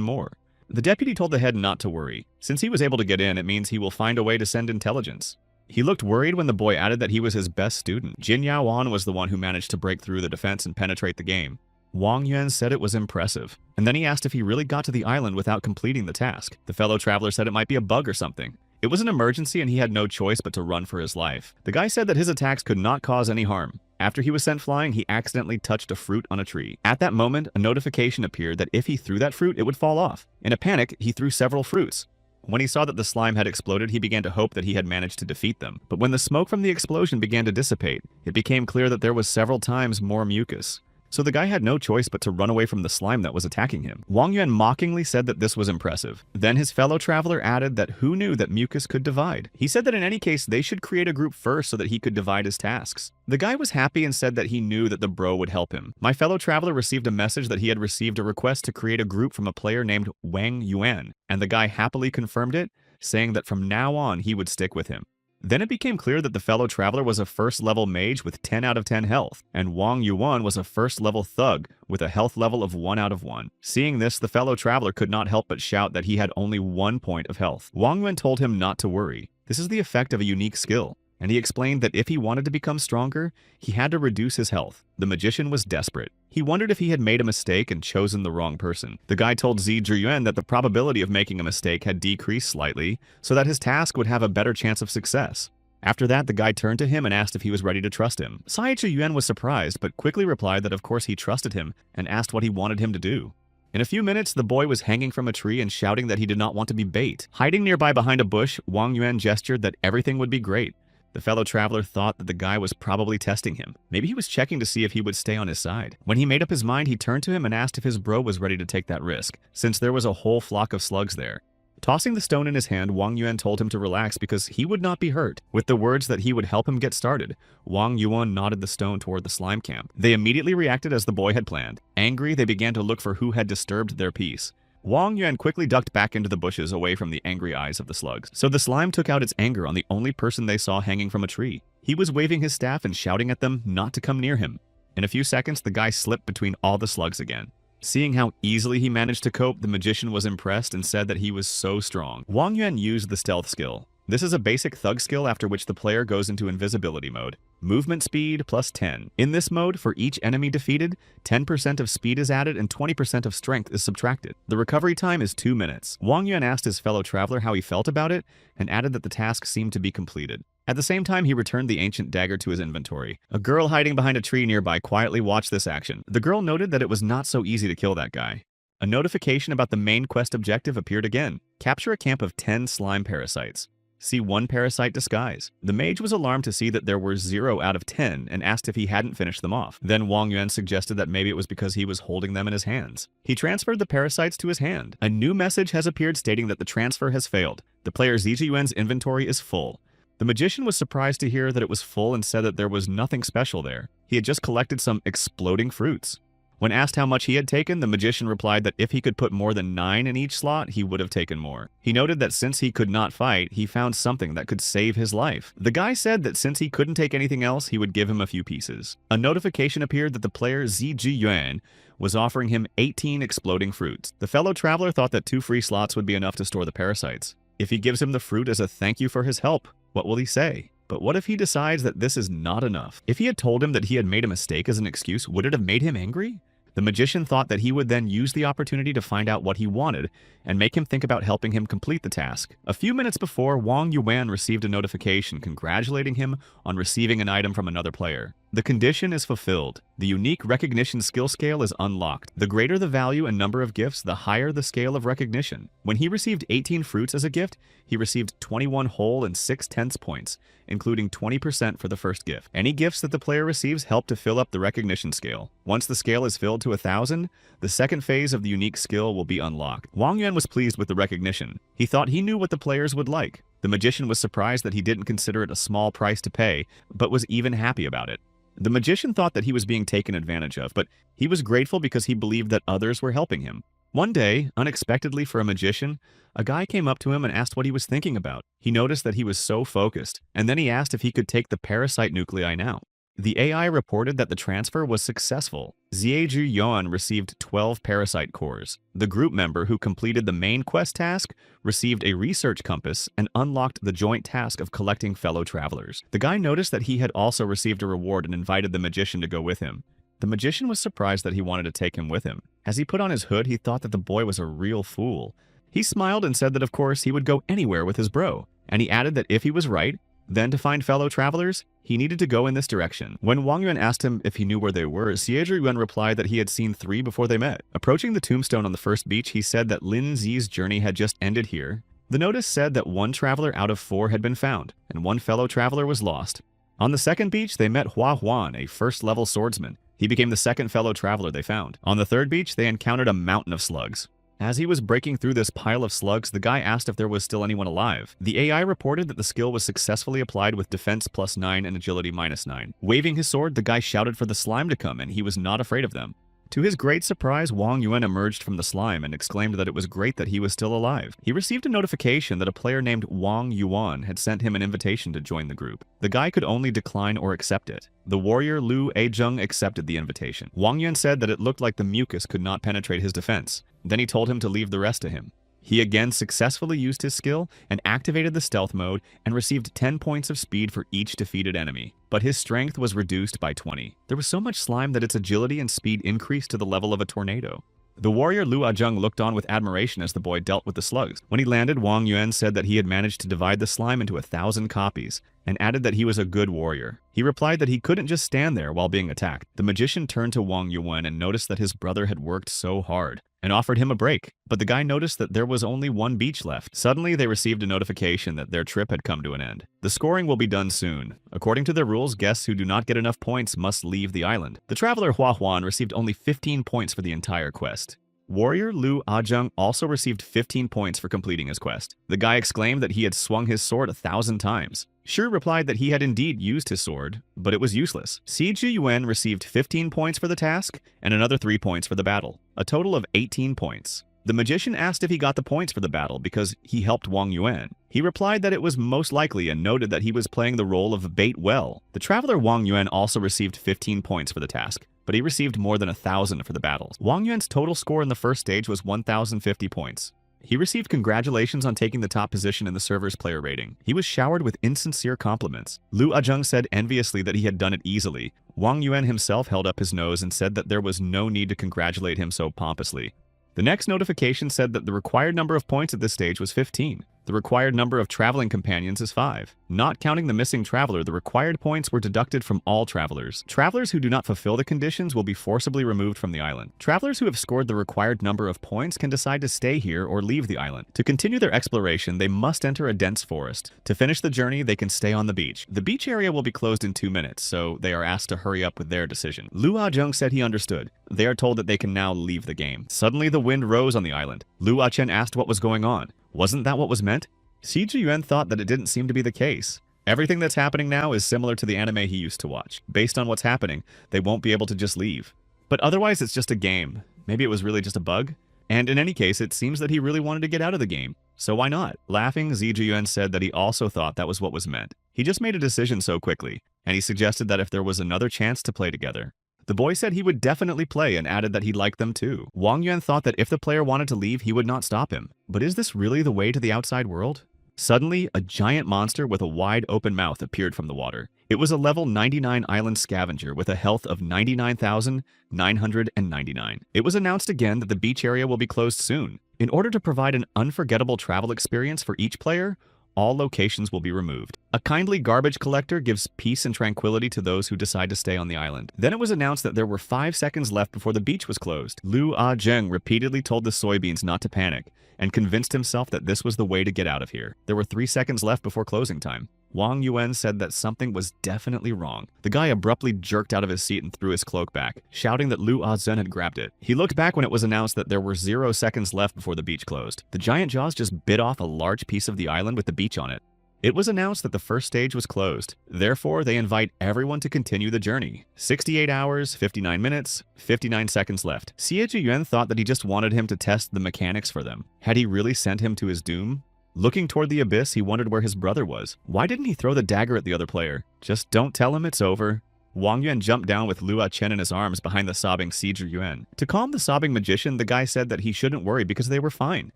more. The deputy told the head not to worry. Since he was able to get in, it means he will find a way to send intelligence. He looked worried when the boy added that he was his best student. Jin Yaoan was the one who managed to break through the defense and penetrate the game. Wang Yuan said it was impressive, and then he asked if he really got to the island without completing the task. The fellow traveler said it might be a bug or something. It was an emergency and he had no choice but to run for his life. The guy said that his attacks could not cause any harm. After he was sent flying, he accidentally touched a fruit on a tree. At that moment, a notification appeared that if he threw that fruit, it would fall off. In a panic, he threw several fruits. When he saw that the slime had exploded, he began to hope that he had managed to defeat them. But when the smoke from the explosion began to dissipate, it became clear that there was several times more mucus. So the guy had no choice but to run away from the slime that was attacking him. Wang Yuan mockingly said that this was impressive. Then his fellow traveler added that who knew that mucus could divide. He said that in any case, they should create a group first so that he could divide his tasks. The guy was happy and said that he knew that the bro would help him. My fellow traveler received a message that he had received a request to create a group from a player named Wang Yuan, and the guy happily confirmed it, saying that from now on he would stick with him. Then it became clear that the fellow traveler was a first-level mage with 10 out of 10 health, and Wang Yuan was a first-level thug with a health level of 1 out of 1. Seeing this, the fellow traveler could not help but shout that he had only 1 point of health. Wang Yuan told him not to worry. This is the effect of a unique skill, and he explained that if he wanted to become stronger, he had to reduce his health. The magician was desperate. He wondered if he had made a mistake and chosen the wrong person. The guy told Zi Zhiyuan that the probability of making a mistake had decreased slightly, so that his task would have a better chance of success. After that, the guy turned to him and asked if he was ready to trust him. Sai Zhiyuan was surprised, but quickly replied that of course he trusted him and asked what he wanted him to do. In a few minutes, the boy was hanging from a tree and shouting that he did not want to be bait. Hiding nearby behind a bush, Wang Yuan gestured that everything would be great. The fellow traveler thought that the guy was probably testing him. Maybe he was checking to see if he would stay on his side. When he made up his mind, he turned to him and asked if his bro was ready to take that risk, since there was a whole flock of slugs there. Tossing the stone in his hand, Wang Yuan told him to relax because he would not be hurt. With the words that he would help him get started, Wang Yuan nodded the stone toward the slime camp. They immediately reacted as the boy had planned. Angry, they began to look for who had disturbed their peace. Wang Yuan quickly ducked back into the bushes away from the angry eyes of the slugs. So the slime took out its anger on the only person they saw hanging from a tree. He was waving his staff and shouting at them not to come near him. In a few seconds, the guy slipped between all the slugs again. Seeing how easily he managed to cope, the magician was impressed and said that he was so strong. Wang Yuan used the stealth skill. This is a basic thug skill after which the player goes into invisibility mode. Movement speed plus 10. In this mode, for each enemy defeated, 10% of speed is added and 20% of strength is subtracted. The recovery time is 2 minutes. Wang Yuan asked his fellow traveler how he felt about it and added that the task seemed to be completed. At the same time, he returned the ancient dagger to his inventory. A girl hiding behind a tree nearby quietly watched this action. The girl noted that it was not so easy to kill that guy. A notification about the main quest objective appeared again. Capture a camp of 10 slime parasites. See 1 parasite disguise. The mage was alarmed to see that there were 0 out of 10 and asked if he hadn't finished them off. Then Wang Yuan suggested that maybe it was because he was holding them in his hands. He transferred the parasites to his hand. A new message has appeared stating that the transfer has failed. The player Zijiyuan's inventory is full. The magician was surprised to hear that it was full and said that there was nothing special there. He had just collected some exploding fruits. When asked how much he had taken, the magician replied that if he could put more than 9 in each slot, he would have taken more. He noted that since he could not fight, he found something that could save his life. The guy said that since he couldn't take anything else, he would give him a few pieces. A notification appeared that the player Zi Zhiyuan was offering him 18 exploding fruits. The fellow traveler thought that 2 free slots would be enough to store the parasites. If he gives him the fruit as a thank you for his help, what will he say? But what if he decides that this is not enough? If he had told him that he had made a mistake as an excuse, would it have made him angry? The magician thought that he would then use the opportunity to find out what he wanted and make him think about helping him complete the task. A few minutes before, Wang Yuan received a notification congratulating him on receiving an item from another player. The condition is fulfilled. The unique recognition skill scale is unlocked. The greater the value and number of gifts, the higher the scale of recognition. When he received 18 fruits as a gift, he received 21 whole and 6/10 points, including 20% for the first gift. Any gifts that the player receives help to fill up the recognition scale. Once the scale is filled to 1,000, the second phase of the unique skill will be unlocked. Wang Yuan was pleased with the recognition. He thought he knew what the players would like. The magician was surprised that he didn't consider it a small price to pay, but was even happy about it. The magician thought that he was being taken advantage of, but he was grateful because he believed that others were helping him. One day, unexpectedly for a magician, a guy came up to him and asked what he was thinking about. He noticed that he was so focused, and then he asked if he could take the parasite nuclei now. The AI reported that the transfer was successful. Zieju Yuan received 12 parasite cores. The group member who completed the main quest task received a research compass and unlocked the joint task of collecting fellow travelers. The guy noticed that he had also received a reward and invited the magician to go with him. The magician was surprised that he wanted to take him with him. As he put on his hood, he thought that the boy was a real fool. He smiled and said that of course he would go anywhere with his bro, and he added that if he was right, then to find fellow travelers, he needed to go in this direction. When Wang Yuan asked him if he knew where they were, Zieju Yuan replied that he had seen 3 before they met. Approaching the tombstone on the first beach, he said that Lin Zi's journey had just ended here. The notice said that 1 traveler out of 4 had been found, and 1 fellow traveler was lost. On the second beach, they met Hua Huan, a first-level swordsman. He became the second fellow traveler they found. On the third beach, they encountered a mountain of slugs. As he was breaking through this pile of slugs, the guy asked if there was still anyone alive. The AI reported that the skill was successfully applied with defense +9 and agility -9. Waving his sword, the guy shouted for the slime to come, and he was not afraid of them. To his great surprise, Wang Yuan emerged from the slime and exclaimed that it was great that he was still alive. He received a notification that a player named Wang Yuan had sent him an invitation to join the group. The guy could only decline or accept it. The warrior Lu Ajung accepted the invitation. Wang Yuan said that it looked like the mucus could not penetrate his defense. Then he told him to leave the rest to him. He again successfully used his skill and activated the stealth mode and received 10 points of speed for each defeated enemy. But his strength was reduced by 20. There was so much slime that its agility and speed increased to the level of a tornado. The warrior Lu Ajung looked on with admiration as the boy dealt with the slugs. When he landed, Wang Yuan said that he had managed to divide the slime into 1,000 copies and added that he was a good warrior. He replied that he couldn't just stand there while being attacked. The magician turned to Wang Yuan and noticed that his brother had worked so hard and offered him a break. But the guy noticed that there was only 1 beach left. Suddenly, they received a notification that their trip had come to an end. The scoring will be done soon. According to their rules, guests who do not get enough points must leave the island. The traveler Hua Huan received only 15 points for the entire quest. Warrior Lu Ajung also received 15 points for completing his quest. The guy exclaimed that he had swung his sword 1,000 times. Shi replied that he had indeed used his sword, but it was useless. Zieju Yuan received 15 points for the task and another 3 points for the battle, a total of 18 points. The magician asked if he got the points for the battle because he helped Wang Yuan. He replied that it was most likely and noted that he was playing the role of bait well. The traveler Wang Yuan also received 15 points for the task, but he received more than 1,000 for the battles. Wang Yuan's total score in the first stage was 1,050 points. He received congratulations on taking the top position in the server's player rating. He was showered with insincere compliments. Lu Ajung said enviously that he had done it easily. Wang Yuan himself held up his nose and said that there was no need to congratulate him so pompously. The next notification said that the required number of points at this stage was 15. The required number of traveling companions is 5. Not counting the missing traveler, the required points were deducted from all travelers. Travelers who do not fulfill the conditions will be forcibly removed from the island. Travelers who have scored the required number of points can decide to stay here or leave the island. To continue their exploration, they must enter a dense forest. To finish the journey, they can stay on the beach. The beach area will be closed in 2 minutes, so they are asked to hurry up with their decision. Lu Ajung said he understood. They are told that they can now leave the game. Suddenly, the wind rose on the island. Lu Achen asked what was going on. Wasn't that what was meant? Zieju Yuan thought that it didn't seem to be the case. Everything that's happening now is similar to the anime he used to watch. Based on what's happening, they won't be able to just leave. But otherwise, it's just a game. Maybe it was really just a bug? And in any case, it seems that he really wanted to get out of the game. So why not? Laughing, Zieju Yuan said that he also thought that was what was meant. He just made a decision so quickly, and he suggested that if there was another chance to play together. The boy said he would definitely play and added that he liked them too. Wang Yuan thought that if the player wanted to leave, he would not stop him. But is this really the way to the outside world? Suddenly, a giant monster with a wide open mouth appeared from the water. It was a level 99 island scavenger with a health of 99,999. It was announced again that the beach area will be closed soon. In order to provide an unforgettable travel experience for each player, all locations will be removed. A kindly garbage collector gives peace and tranquility to those who decide to stay on the island. Then it was announced that there were 5 seconds left before the beach was closed. Lu Ajeng repeatedly told the soybeans not to panic and convinced himself that this was the way to get out of here. There were 3 seconds left before closing time. Wang Yuan said that something was definitely wrong. The guy abruptly jerked out of his seat and threw his cloak back, shouting that Lu Azhen had grabbed it. He looked back when it was announced that there were 0 seconds left before the beach closed. The giant jaws just bit off a large piece of the island with the beach on it. It was announced that the first stage was closed. Therefore, they invite everyone to continue the journey. 68 hours, 59 minutes, 59 seconds left. Xie Zhiyuan thought that he just wanted him to test the mechanics for them. Had he really sent him to his doom? Looking toward the abyss, he wondered where his brother was. Why didn't he throw the dagger at the other player? Just don't tell him it's over. Wang Yuan jumped down with Lu Chen in his arms behind the sobbing Xie Zhiyuan. To calm the sobbing magician, the guy said that he shouldn't worry because they were fine.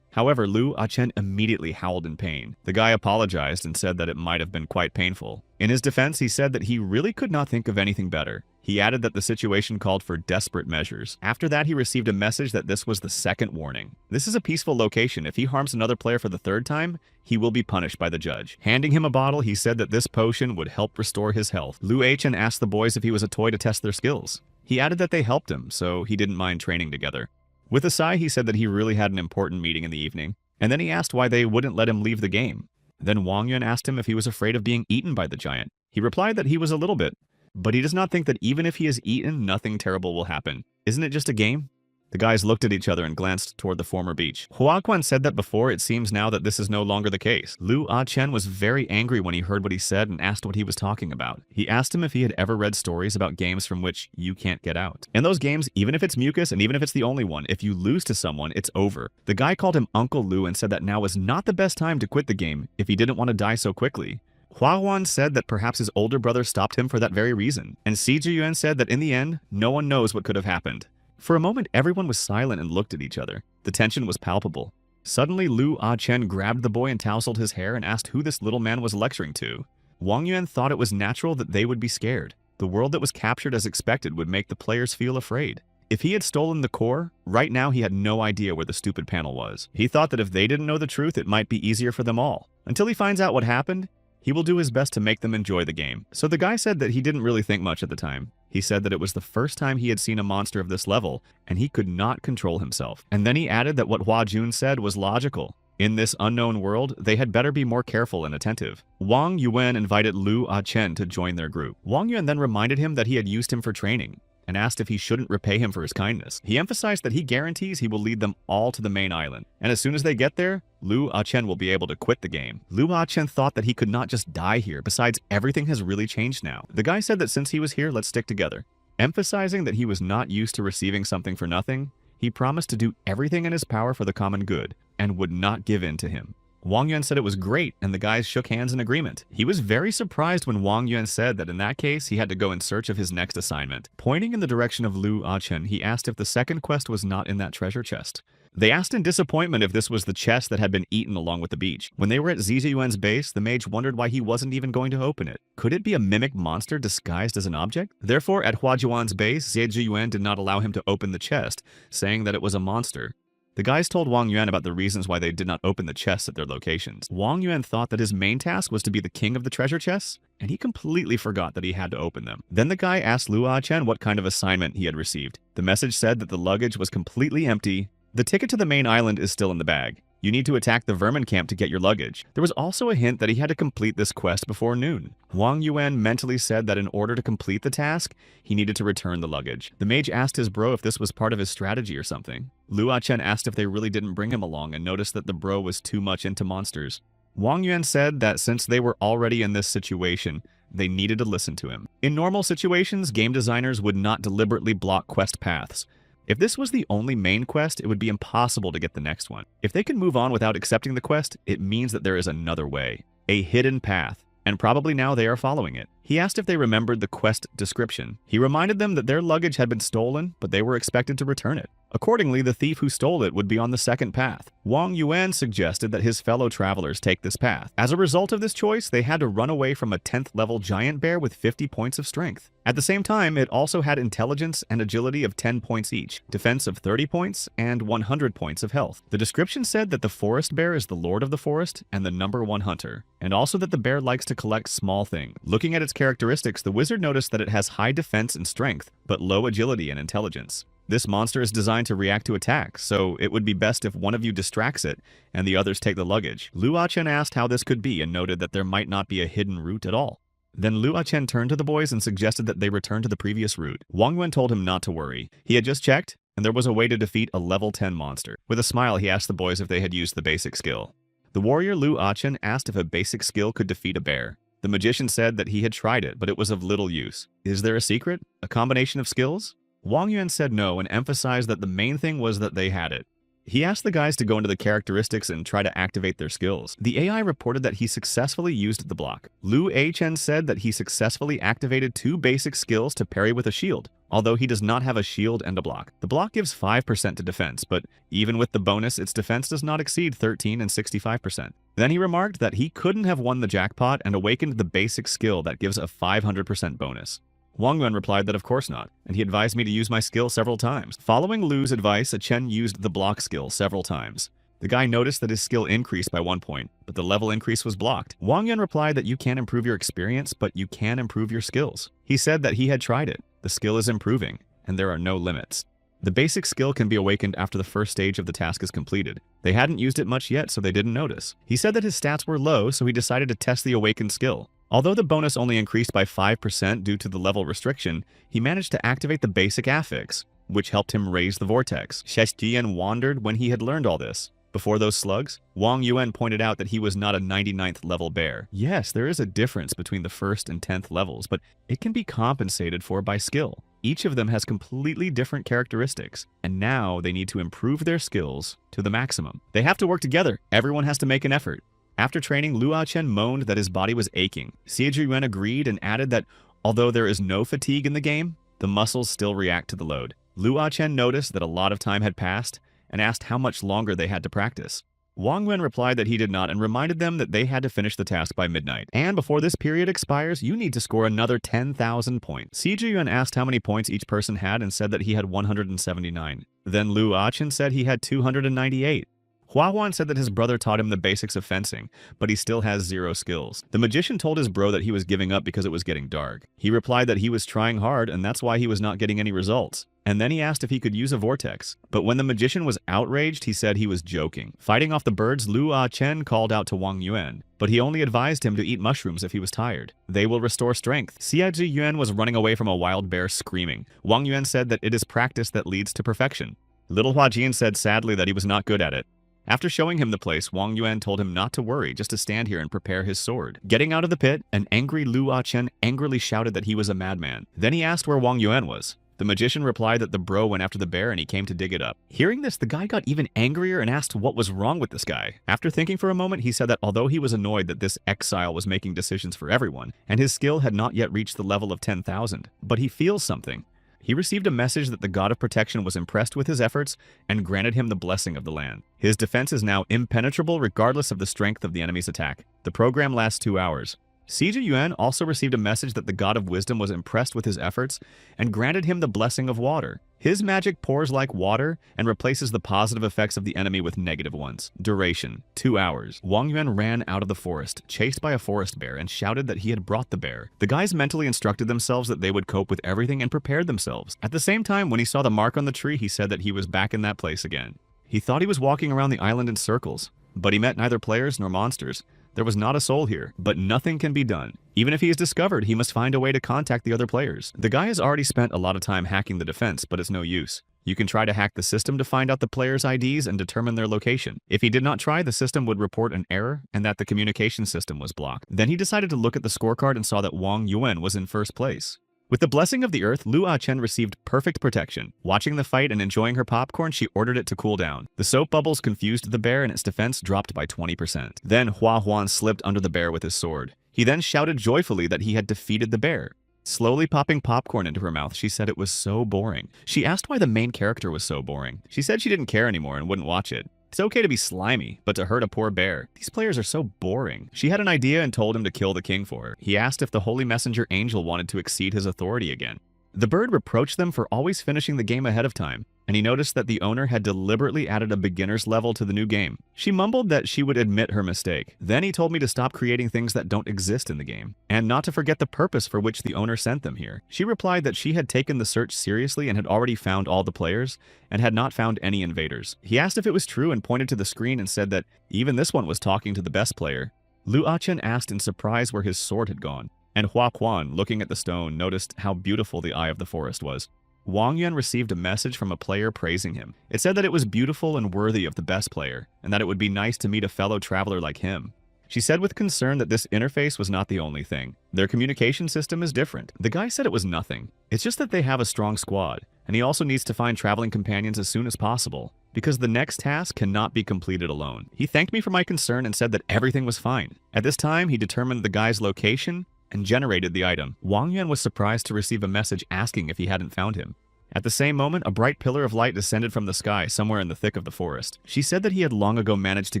However, Lu Chen immediately howled in pain. The guy apologized and said that it might have been quite painful. In his defense, he said that he really could not think of anything better. He added that the situation called for desperate measures. After that, he received a message that this was the second warning. This is a peaceful location. If he harms another player for the third time, he will be punished by the judge. Handing him a bottle, he said that this potion would help restore his health. Lu Chen asked the boys if he was a toy to test their skills. He added that they helped him, so he didn't mind training together. With a sigh, he said that he really had an important meeting in the evening, and then he asked why they wouldn't let him leave the game. Then Wang Yuan asked him if he was afraid of being eaten by the giant. He replied that he was a little bit, but he does not think that even if he is eaten, nothing terrible will happen. Isn't it just a game? The guys looked at each other and glanced toward the former beach. Hua Guan said that before. It seems now that this is no longer the case. Lu Chen was very angry when he heard what he said and asked what he was talking about. He asked him if he had ever read stories about games from which you can't get out. In those games, even if it's mucus and even if it's the only one, if you lose to someone, it's over. The guy called him Uncle Lu and said that now was not the best time to quit the game if he didn't want to die so quickly. Hua Huan said that perhaps his older brother stopped him for that very reason. And Xie Zhiyuan said that in the end, no one knows what could have happened. For a moment, everyone was silent and looked at each other. The tension was palpable. Suddenly, Lu Chen grabbed the boy and tousled his hair and asked who this little man was lecturing to. Wang Yuan thought it was natural that they would be scared. The world that was captured as expected would make the players feel afraid. If he had stolen the core, right now he had no idea where the stupid panel was. He thought that if they didn't know the truth, it might be easier for them all. Until he finds out what happened, he will do his best to make them enjoy the game. So the guy said that he didn't really think much at the time. He said that it was the first time he had seen a monster of this level, and he could not control himself. And then he added that what Hua Jun said was logical. In this unknown world, they had better be more careful and attentive. Wang Yuan invited Lu Chen to join their group. Wang Yuan then reminded him that he had used him for training, and asked if he shouldn't repay him for his kindness. He emphasized that he guarantees he will lead them all to the main island, and as soon as they get there, Lu Chen will be able to quit the game. Lu Chen thought that he could not just die here, besides everything has really changed now. The guy said that since he was here, let's stick together. Emphasizing that he was not used to receiving something for nothing, he promised to do everything in his power for the common good, and would not give in to him. Wang Yuan said it was great, and the guys shook hands in agreement. He was very surprised when Wang Yuan said that in that case, he had to go in search of his next assignment. Pointing in the direction of Lu Chen, he asked if the second quest was not in that treasure chest. They asked in disappointment if this was the chest that had been eaten along with the beach. When they were at Xie Zhiyuan's base, the mage wondered why he wasn't even going to open it. Could it be a mimic monster disguised as an object? Therefore, at Hua Juan's base, Xie Zhiyuan did not allow him to open the chest, saying that it was a monster. The guys told Wang Yuan about the reasons why they did not open the chests at their locations. Wang Yuan thought that his main task was to be the king of the treasure chests, and he completely forgot that he had to open them. Then the guy asked Lu Chen what kind of assignment he had received. The message said that the luggage was completely empty. The ticket to the main island is still in the bag. You need to attack the vermin camp to get your luggage. There was also a hint that he had to complete this quest before noon. Wang Yuan mentally said that in order to complete the task, he needed to return the luggage. The mage asked his bro if this was part of his strategy or something. Lu Chen asked if they really didn't bring him along and noticed that the bro was too much into monsters. Wang Yuan said that since they were already in this situation, they needed to listen to him. In normal situations, game designers would not deliberately block quest paths. If this was the only main quest, it would be impossible to get the next one. If they can move on without accepting the quest, it means that there is another way, a hidden path, and probably now they are following it. He asked if they remembered the quest description. He reminded them that their luggage had been stolen, but they were expected to return it. Accordingly, the thief who stole it would be on the second path. Wang Yuan suggested that his fellow travelers take this path. As a result of this choice, they had to run away from a 10th level giant bear with 50 points of strength. At the same time, it also had intelligence and agility of 10 points each, defense of 30 points, and 100 points of health. The description said that the forest bear is the lord of the forest and the #1 hunter, and also that the bear likes to collect small things. Looking at its characteristics, the wizard noticed that it has high defense and strength, but low agility and intelligence. This monster is designed to react to attacks, so it would be best if one of you distracts it and the others take the luggage. Lu Chen asked how this could be and noted that there might not be a hidden route at all. Then Lu Chen turned to the boys and suggested that they return to the previous route. Wang Yuan told him not to worry. He had just checked, and there was a way to defeat a level 10 monster. With a smile, he asked the boys if they had used the basic skill. The warrior Lu Achen asked if a basic skill could defeat a bear. The magician said that he had tried it, but it was of little use. Is there a secret? A combination of skills? Wang Yuan said no and emphasized that the main thing was that they had it. He asked the guys to go into the characteristics and try to activate their skills. The AI reported that he successfully used the block. Lu Achen said that he successfully activated 2 basic skills to parry with a shield, although he does not have a shield and a block. The block gives 5% to defense, but even with the bonus, its defense does not exceed 13 and 65%. Then he remarked that he couldn't have won the jackpot and awakened the basic skill that gives a 500% bonus. Wang Yuan replied that of course not, and he advised me to use my skill several times. Following Lu's advice, Chen used the block skill several times. The guy noticed that his skill increased by 1 point, but the level increase was blocked. Wang Yuan replied that you can't improve your experience, but you can improve your skills. He said that he had tried it. The skill is improving, and there are no limits. The basic skill can be awakened after the first stage of the task is completed. They hadn't used it much yet, so they didn't notice. He said that his stats were low, so he decided to test the awakened skill. Although the bonus only increased by 5% due to the level restriction, he managed to activate the basic affix, which helped him raise the vortex. Shestian wondered when he had learned all this. Before those slugs, Wang Yuan pointed out that he was not a 99th level bear. Yes, there is a difference between the 1st and 10th levels, but it can be compensated for by skill. Each of them has completely different characteristics, and now they need to improve their skills to the maximum. They have to work together. Everyone has to make an effort. After training, Lu Achen moaned that his body was aching. Xie Zhiyuan agreed and added that although there is no fatigue in the game, the muscles still react to the load. Lu Achen noticed that a lot of time had passed and asked how much longer they had to practice. Wang Yuan replied that he did not and reminded them that they had to finish the task by midnight. And before this period expires, you need to score another 10,000 points. Xie Zhiyuan asked how many points each person had and said that he had 179. Then Lu Achen said he had 298. Hua Huan said that his brother taught him the basics of fencing, but he still has 0 skills. The magician told his bro that he was giving up because it was getting dark. He replied that he was trying hard and that's why he was not getting any results. And then he asked if he could use a vortex. But when the magician was outraged, he said he was joking. Fighting off the birds, Lu Achen called out to Wang Yuan, but he only advised him to eat mushrooms if he was tired. They will restore strength. Xie Zhiyuan was running away from a wild bear screaming. Wang Yuan said that it is practice that leads to perfection. Little Hua Jian said sadly that he was not good at it. After showing him the place, Wang Yuan told him not to worry, just to stand here and prepare his sword. Getting out of the pit, an angry Lu Achen angrily shouted that he was a madman. Then he asked where Wang Yuan was. The magician replied that the bro went after the bear and he came to dig it up. Hearing this, the guy got even angrier and asked what was wrong with this guy. After thinking for a moment, he said that although he was annoyed that this exile was making decisions for everyone, and his skill had not yet reached the level of 10,000, but he feels something. He received a message that the god of protection was impressed with his efforts and granted him the blessing of the land. His defense is now impenetrable regardless of the strength of the enemy's attack. The program lasts 2 hours. Xie Zhiyuan also received a message that the god of wisdom was impressed with his efforts and granted him the blessing of water. His magic pours like water and replaces the positive effects of the enemy with negative ones. Duration: 2 hours. Wang Yuan ran out of the forest, chased by a forest bear, and shouted that he had brought the bear. The guys mentally instructed themselves that they would cope with everything and prepared themselves. At the same time, when he saw the mark on the tree, he said that he was back in that place again. He thought he was walking around the island in circles, but he met neither players nor monsters. There was not a soul here, but nothing can be done. Even if he is discovered, he must find a way to contact the other players. The guy has already spent a lot of time hacking the defense, but it's no use. You can try to hack the system to find out the players' IDs and determine their location. If he did not try, the system would report an error and that the communication system was blocked. Then he decided to look at the scorecard and saw that Wang Yuan was in first place. With the blessing of the earth, Lu Achen received perfect protection. Watching the fight and enjoying her popcorn, she ordered it to cool down. The soap bubbles confused the bear and its defense dropped by 20%. Then Hua Huan slipped under the bear with his sword. He then shouted joyfully that he had defeated the bear. Slowly popping popcorn into her mouth, she said it was so boring. She asked why the main character was so boring. She said she didn't care anymore and wouldn't watch it. It's okay to be slimy, but to hurt a poor bear, these players are so boring. She had an idea and told him to kill the king for her. He asked if the holy messenger angel wanted to exceed his authority again. The bird reproached them for always finishing the game ahead of time, and he noticed that the owner had deliberately added a beginner's level to the new game. She mumbled that she would admit her mistake. Then he told me to stop creating things that don't exist in the game, and not to forget the purpose for which the owner sent them here. She replied that she had taken the search seriously and had already found all the players, and had not found any invaders. He asked if it was true and pointed to the screen and said that even this one was talking to the best player. Lu Achen asked in surprise where his sword had gone, and Hua Quan, looking at the stone, noticed how beautiful the eye of the forest was. Wang Yuan received a message from a player praising him. It said that it was beautiful and worthy of the best player, and that it would be nice to meet a fellow traveler like him. She said with concern that this interface was not the only thing. Their communication system is different. The guy said it was nothing. It's just that they have a strong squad, and he also needs to find traveling companions as soon as possible, because the next task cannot be completed alone. He thanked me for my concern and said that everything was fine. At this time, he determined the guy's location and generated the item. Wang Yuan was surprised to receive a message asking if he hadn't found him. At the same moment, a bright pillar of light descended from the sky somewhere in the thick of the forest. She said that he had long ago managed to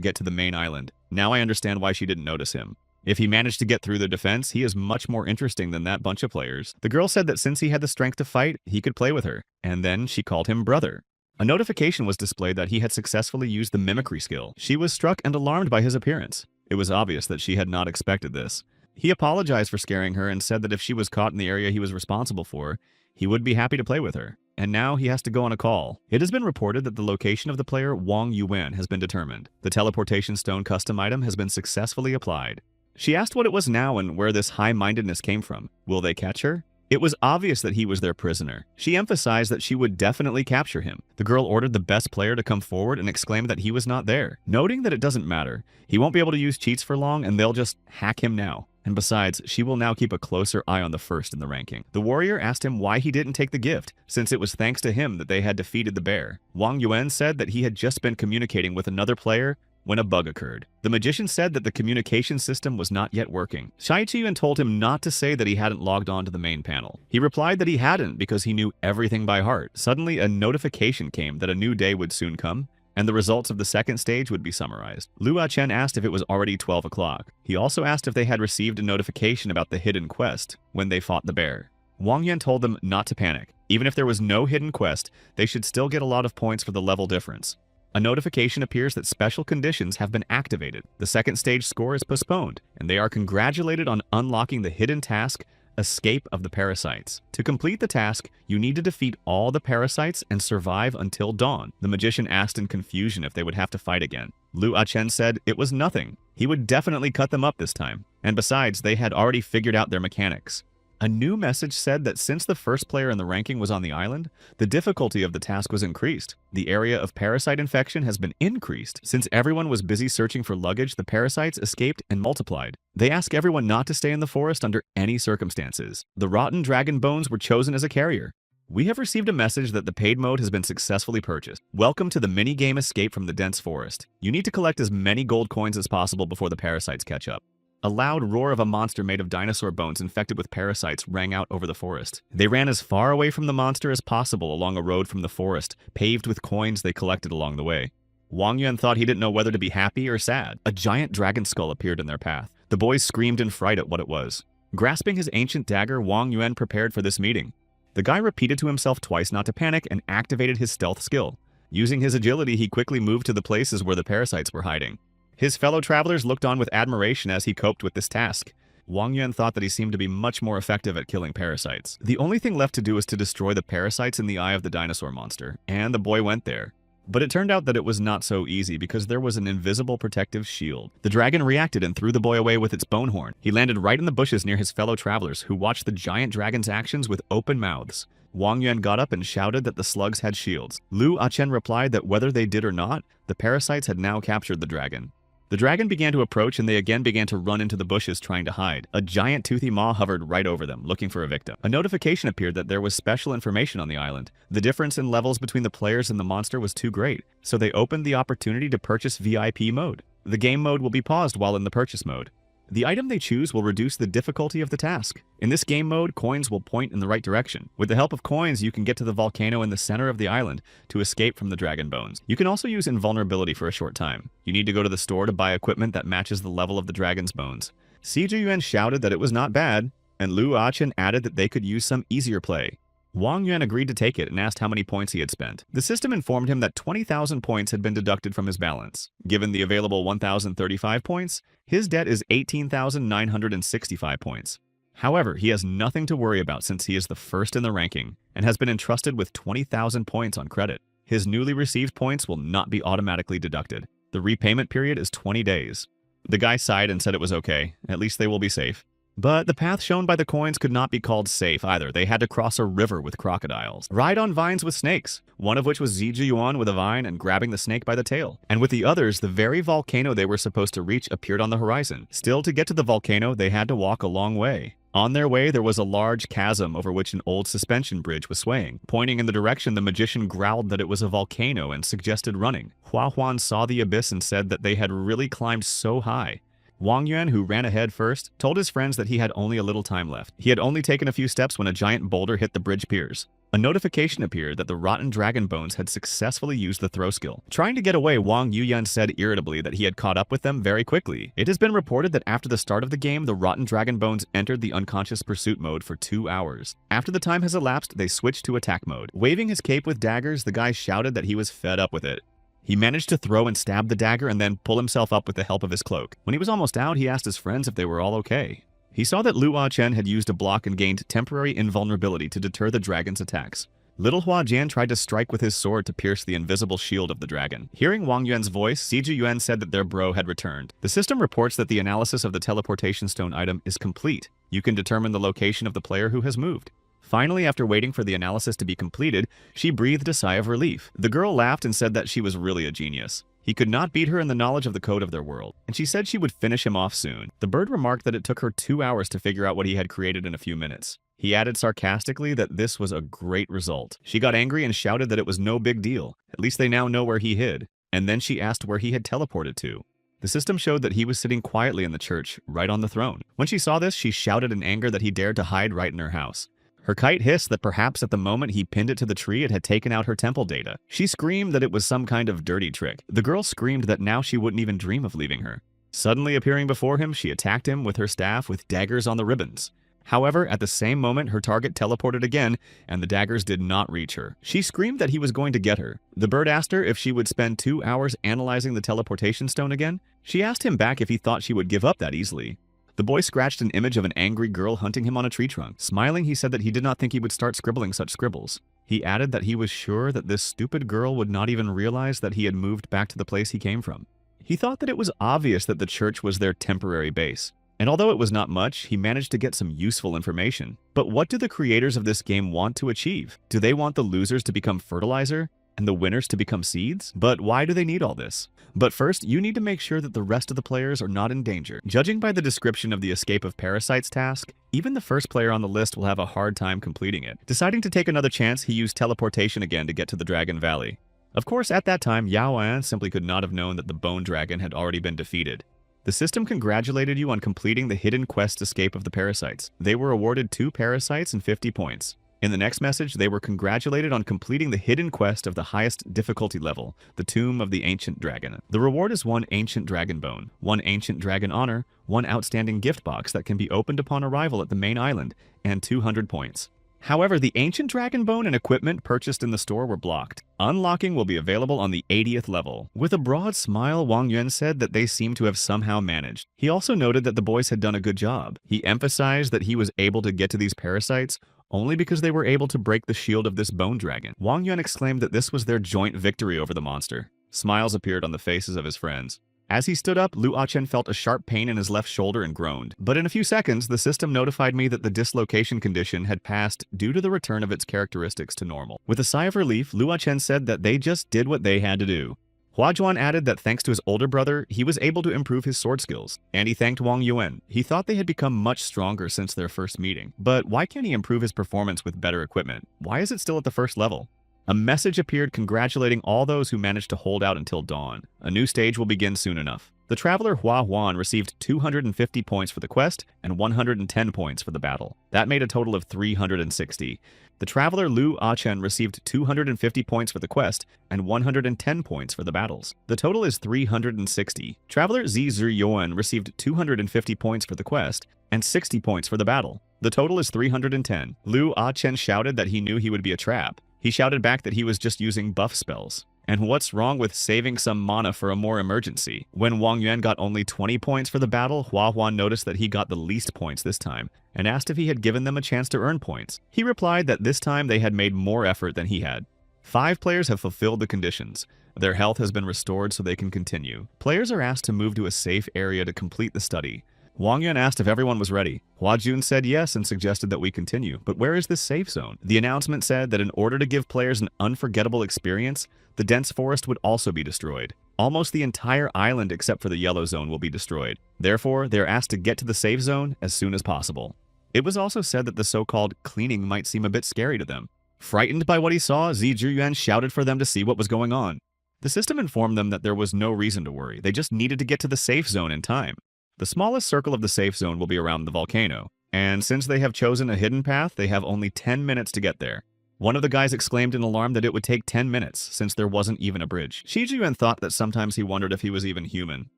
get to the main island. Now I understand why she didn't notice him. If he managed to get through the defense, he is much more interesting than that bunch of players. The girl said that since he had the strength to fight, he could play with her. And then she called him brother. A notification was displayed that he had successfully used the mimicry skill. She was struck and alarmed by his appearance. It was obvious that she had not expected this. He apologized for scaring her and said that if she was caught in the area he was responsible for, he would be happy to play with her. And now he has to go on a call. It has been reported that the location of the player Wang Yuan has been determined. The teleportation stone custom item has been successfully applied. She asked what it was now and where this high-mindedness came from. Will they catch her? It was obvious that he was their prisoner. She emphasized that she would definitely capture him. The girl ordered the best player to come forward and exclaimed that he was not there, noting that it doesn't matter. He won't be able to use cheats for long and they'll just hack him now. And besides, she will now keep a closer eye on the first in the ranking. The warrior asked him why he didn't take the gift, since it was thanks to him that they had defeated the bear. Wang Yuan said that he had just been communicating with another player when a bug occurred. The magician said that the communication system was not yet working. Shai Qiyuan told him not to say that he hadn't logged on to the main panel. He replied that he hadn't because he knew everything by heart. Suddenly, a notification came that a new day would soon come, and the results of the second stage would be summarized. Lu Chen asked if it was already 12 o'clock. He also asked if they had received a notification about the hidden quest when they fought the bear. Wang Yuan told them not to panic. Even if there was no hidden quest, they should still get a lot of points for the level difference. A notification appears that special conditions have been activated. The second stage score is postponed, and they are congratulated on unlocking the hidden task, Escape of the Parasites. To complete the task, you need to defeat all the parasites and survive until dawn. The magician asked in confusion if they would have to fight again. Lu Chen said it was nothing. He would definitely cut them up this time. And besides, they had already figured out their mechanics. A new message said that since the first player in the ranking was on the island, the difficulty of the task was increased. The area of parasite infection has been increased. Since everyone was busy searching for luggage, the parasites escaped and multiplied. They ask everyone not to stay in the forest under any circumstances. The rotten dragon bones were chosen as a carrier. We have received a message that the paid mode has been successfully purchased. Welcome to the mini-game Escape from the Dense Forest. You need to collect as many gold coins as possible before the parasites catch up. A loud roar of a monster made of dinosaur bones infected with parasites rang out over the forest. They ran as far away from the monster as possible along a road from the forest, paved with coins they collected along the way. Wang Yuan thought he didn't know whether to be happy or sad. A giant dragon skull appeared in their path. The boys screamed in fright at what it was. Grasping his ancient dagger, Wang Yuan prepared for this meeting. The guy repeated to himself twice not to panic and activated his stealth skill. Using his agility, he quickly moved to the places where the parasites were hiding. His fellow travelers looked on with admiration as he coped with this task. Wang Yuan thought that he seemed to be much more effective at killing parasites. The only thing left to do was to destroy the parasites in the eye of the dinosaur monster, and the boy went there. But it turned out that it was not so easy because there was an invisible protective shield. The dragon reacted and threw the boy away with its bone horn. He landed right in the bushes near his fellow travelers, who watched the giant dragon's actions with open mouths. Wang Yuan got up and shouted that the slugs had shields. Lu Chen replied that whether they did or not, the parasites had now captured the dragon. The dragon began to approach and they again began to run into the bushes trying to hide. A giant toothy maw hovered right over them, looking for a victim. A notification appeared that there was special information on the island. The difference in levels between the players and the monster was too great, so they opened the opportunity to purchase VIP mode. The game mode will be paused while in the purchase mode. The item they choose will reduce the difficulty of the task. In this game mode, coins will point in the right direction. With the help of coins, you can get to the volcano in the center of the island to escape from the dragon bones. You can also use invulnerability for a short time. You need to go to the store to buy equipment that matches the level of the dragon's bones. Si Zhiyuan shouted that it was not bad, and Lu Chen added that they could use some easier play. Wang Yuan agreed to take it and asked how many points he had spent. The system informed him that 20,000 points had been deducted from his balance. Given the available 1,035 points, his debt is 18,965 points. However, he has nothing to worry about since he is the first in the ranking and has been entrusted with 20,000 points on credit. His newly received points will not be automatically deducted. The repayment period is 20 days. The guy sighed and said it was okay. At least they will be safe. But the path shown by the coins could not be called safe either. They had to cross a river with crocodiles, ride on vines with snakes, one of which was Ziji Yuan with a vine and grabbing the snake by the tail. And with the others, the very volcano they were supposed to reach appeared on the horizon. Still, to get to the volcano, they had to walk a long way. On their way, there was a large chasm over which an old suspension bridge was swaying. Pointing in the direction, the magician growled that it was a volcano and suggested running. Hua Huan saw the abyss and said that they had really climbed so high. Wang Yuan, who ran ahead first, told his friends that he had only a little time left. He had only taken a few steps when a giant boulder hit the bridge piers. A notification appeared that the rotten dragon bones had successfully used the throw skill. Trying to get away, Wang Yuyan said irritably that he had caught up with them very quickly. It has been reported that after the start of the game, the rotten dragon bones entered the unconscious pursuit mode for 2 hours. After the time has elapsed, they switched to attack mode. Waving his cape with daggers, the guy shouted that he was fed up with it. He managed to throw and stab the dagger and then pull himself up with the help of his cloak. When he was almost out, he asked his friends if they were all okay. He saw that Lu Chen had used a block and gained temporary invulnerability to deter the dragon's attacks. Little Hua Jian tried to strike with his sword to pierce the invisible shield of the dragon. Hearing Wang Yuan's voice, Ziji Yuan said that their bro had returned. The system reports that the analysis of the teleportation stone item is complete. You can determine the location of the player who has moved. Finally, after waiting for the analysis to be completed, she breathed a sigh of relief. The girl laughed and said that she was really a genius. He could not beat her in the knowledge of the code of their world, and she said she would finish him off soon. The bird remarked that it took her 2 hours to figure out what he had created in a few minutes. He added sarcastically that this was a great result. She got angry and shouted that it was no big deal. At least they now know where he hid. And then she asked where he had teleported to. The system showed that he was sitting quietly in the church, right on the throne. When she saw this, she shouted in anger that he dared to hide right in her house. Her kite hissed that perhaps at the moment he pinned it to the tree, it had taken out her temple data. She screamed that it was some kind of dirty trick. The girl screamed that now she wouldn't even dream of leaving her. Suddenly appearing before him, she attacked him with her staff with daggers on the ribbons. However, at the same moment, her target teleported again, and the daggers did not reach her. She screamed that he was going to get her. The bird asked her if she would spend 2 hours analyzing the teleportation stone again. She asked him back if he thought she would give up that easily. The boy scratched an image of an angry girl hunting him on a tree trunk. Smiling, he said that he did not think he would start scribbling such scribbles. He added that he was sure that this stupid girl would not even realize that he had moved back to the place he came from. He thought that it was obvious that the church was their temporary base. And although it was not much, he managed to get some useful information. But what do the creators of this game want to achieve? Do they want the losers to become fertilizer and the winners to become seeds? But why do they need all this? But first, you need to make sure that the rest of the players are not in danger. Judging by the description of the Escape of Parasites task, even the first player on the list will have a hard time completing it. Deciding to take another chance, he used teleportation again to get to the Dragon Valley. Of course, at that time, Yao An simply could not have known that the Bone Dragon had already been defeated. The system congratulated you on completing the hidden quest Escape of the Parasites. They were awarded 2 parasites and 50 points. In the next message, they were congratulated on completing the hidden quest of the highest difficulty level, the Tomb of the Ancient Dragon. The reward is 1 Ancient Dragon Bone, 1 Ancient Dragon Honor, 1 outstanding gift box that can be opened upon arrival at the main island, and 200 points. However, the Ancient Dragon Bone and equipment purchased in the store were blocked. Unlocking will be available on the 80th level. With a broad smile, Wang Yuan said that they seemed to have somehow managed. He also noted that the boys had done a good job. He emphasized that he was able to get to these parasites only because they were able to break the shield of this bone dragon. Wang Yuan exclaimed that this was their joint victory over the monster. Smiles appeared on the faces of his friends. As he stood up, Lu Achen felt a sharp pain in his left shoulder and groaned. But in a few seconds, the system notified me that the dislocation condition had passed due to the return of its characteristics to normal. With a sigh of relief, Lu Achen said that they just did what they had to do. Hua Zhuan added that thanks to his older brother, he was able to improve his sword skills, and he thanked Wang Yuan. He thought they had become much stronger since their first meeting. But why can't he improve his performance with better equipment? Why is it still at the first level? A message appeared congratulating all those who managed to hold out until dawn. A new stage will begin soon enough. The traveler Hua Huan received 250 points for the quest and 110 points for the battle. That made a total of 360. The traveler Lu Achen received 250 points for the quest and 110 points for the battles. The total is 360. Traveler Zi Yuan received 250 points for the quest and 60 points for the battle. The total is 310. Lu Achen shouted that he knew he would be a trap. He shouted back that he was just using buff spells. And what's wrong with saving some mana for a more emergency? When Wang Yuan got only 20 points for the battle, Hua Huan noticed that he got the least points this time, and asked if he had given them a chance to earn points. He replied that this time they had made more effort than he had. 5 players have fulfilled the conditions. Their health has been restored so they can continue. Players are asked to move to a safe area to complete the study. Wang Yuan asked if everyone was ready. Hua Jun said yes and suggested that we continue. But where is this safe zone? The announcement said that in order to give players an unforgettable experience, the dense forest would also be destroyed. Almost the entire island except for the yellow zone will be destroyed. Therefore, they are asked to get to the safe zone as soon as possible. It was also said that the so-called cleaning might seem a bit scary to them. Frightened by what he saw, Zi Zhiyuan shouted for them to see what was going on. The system informed them that there was no reason to worry. They just needed to get to the safe zone in time. The smallest circle of the safe zone will be around the volcano, and since they have chosen a hidden path, they have only 10 minutes to get there. One of the guys exclaimed in alarm that it would take 10 minutes, since there wasn't even a bridge. Shi Jiyuan thought that sometimes he wondered if he was even human.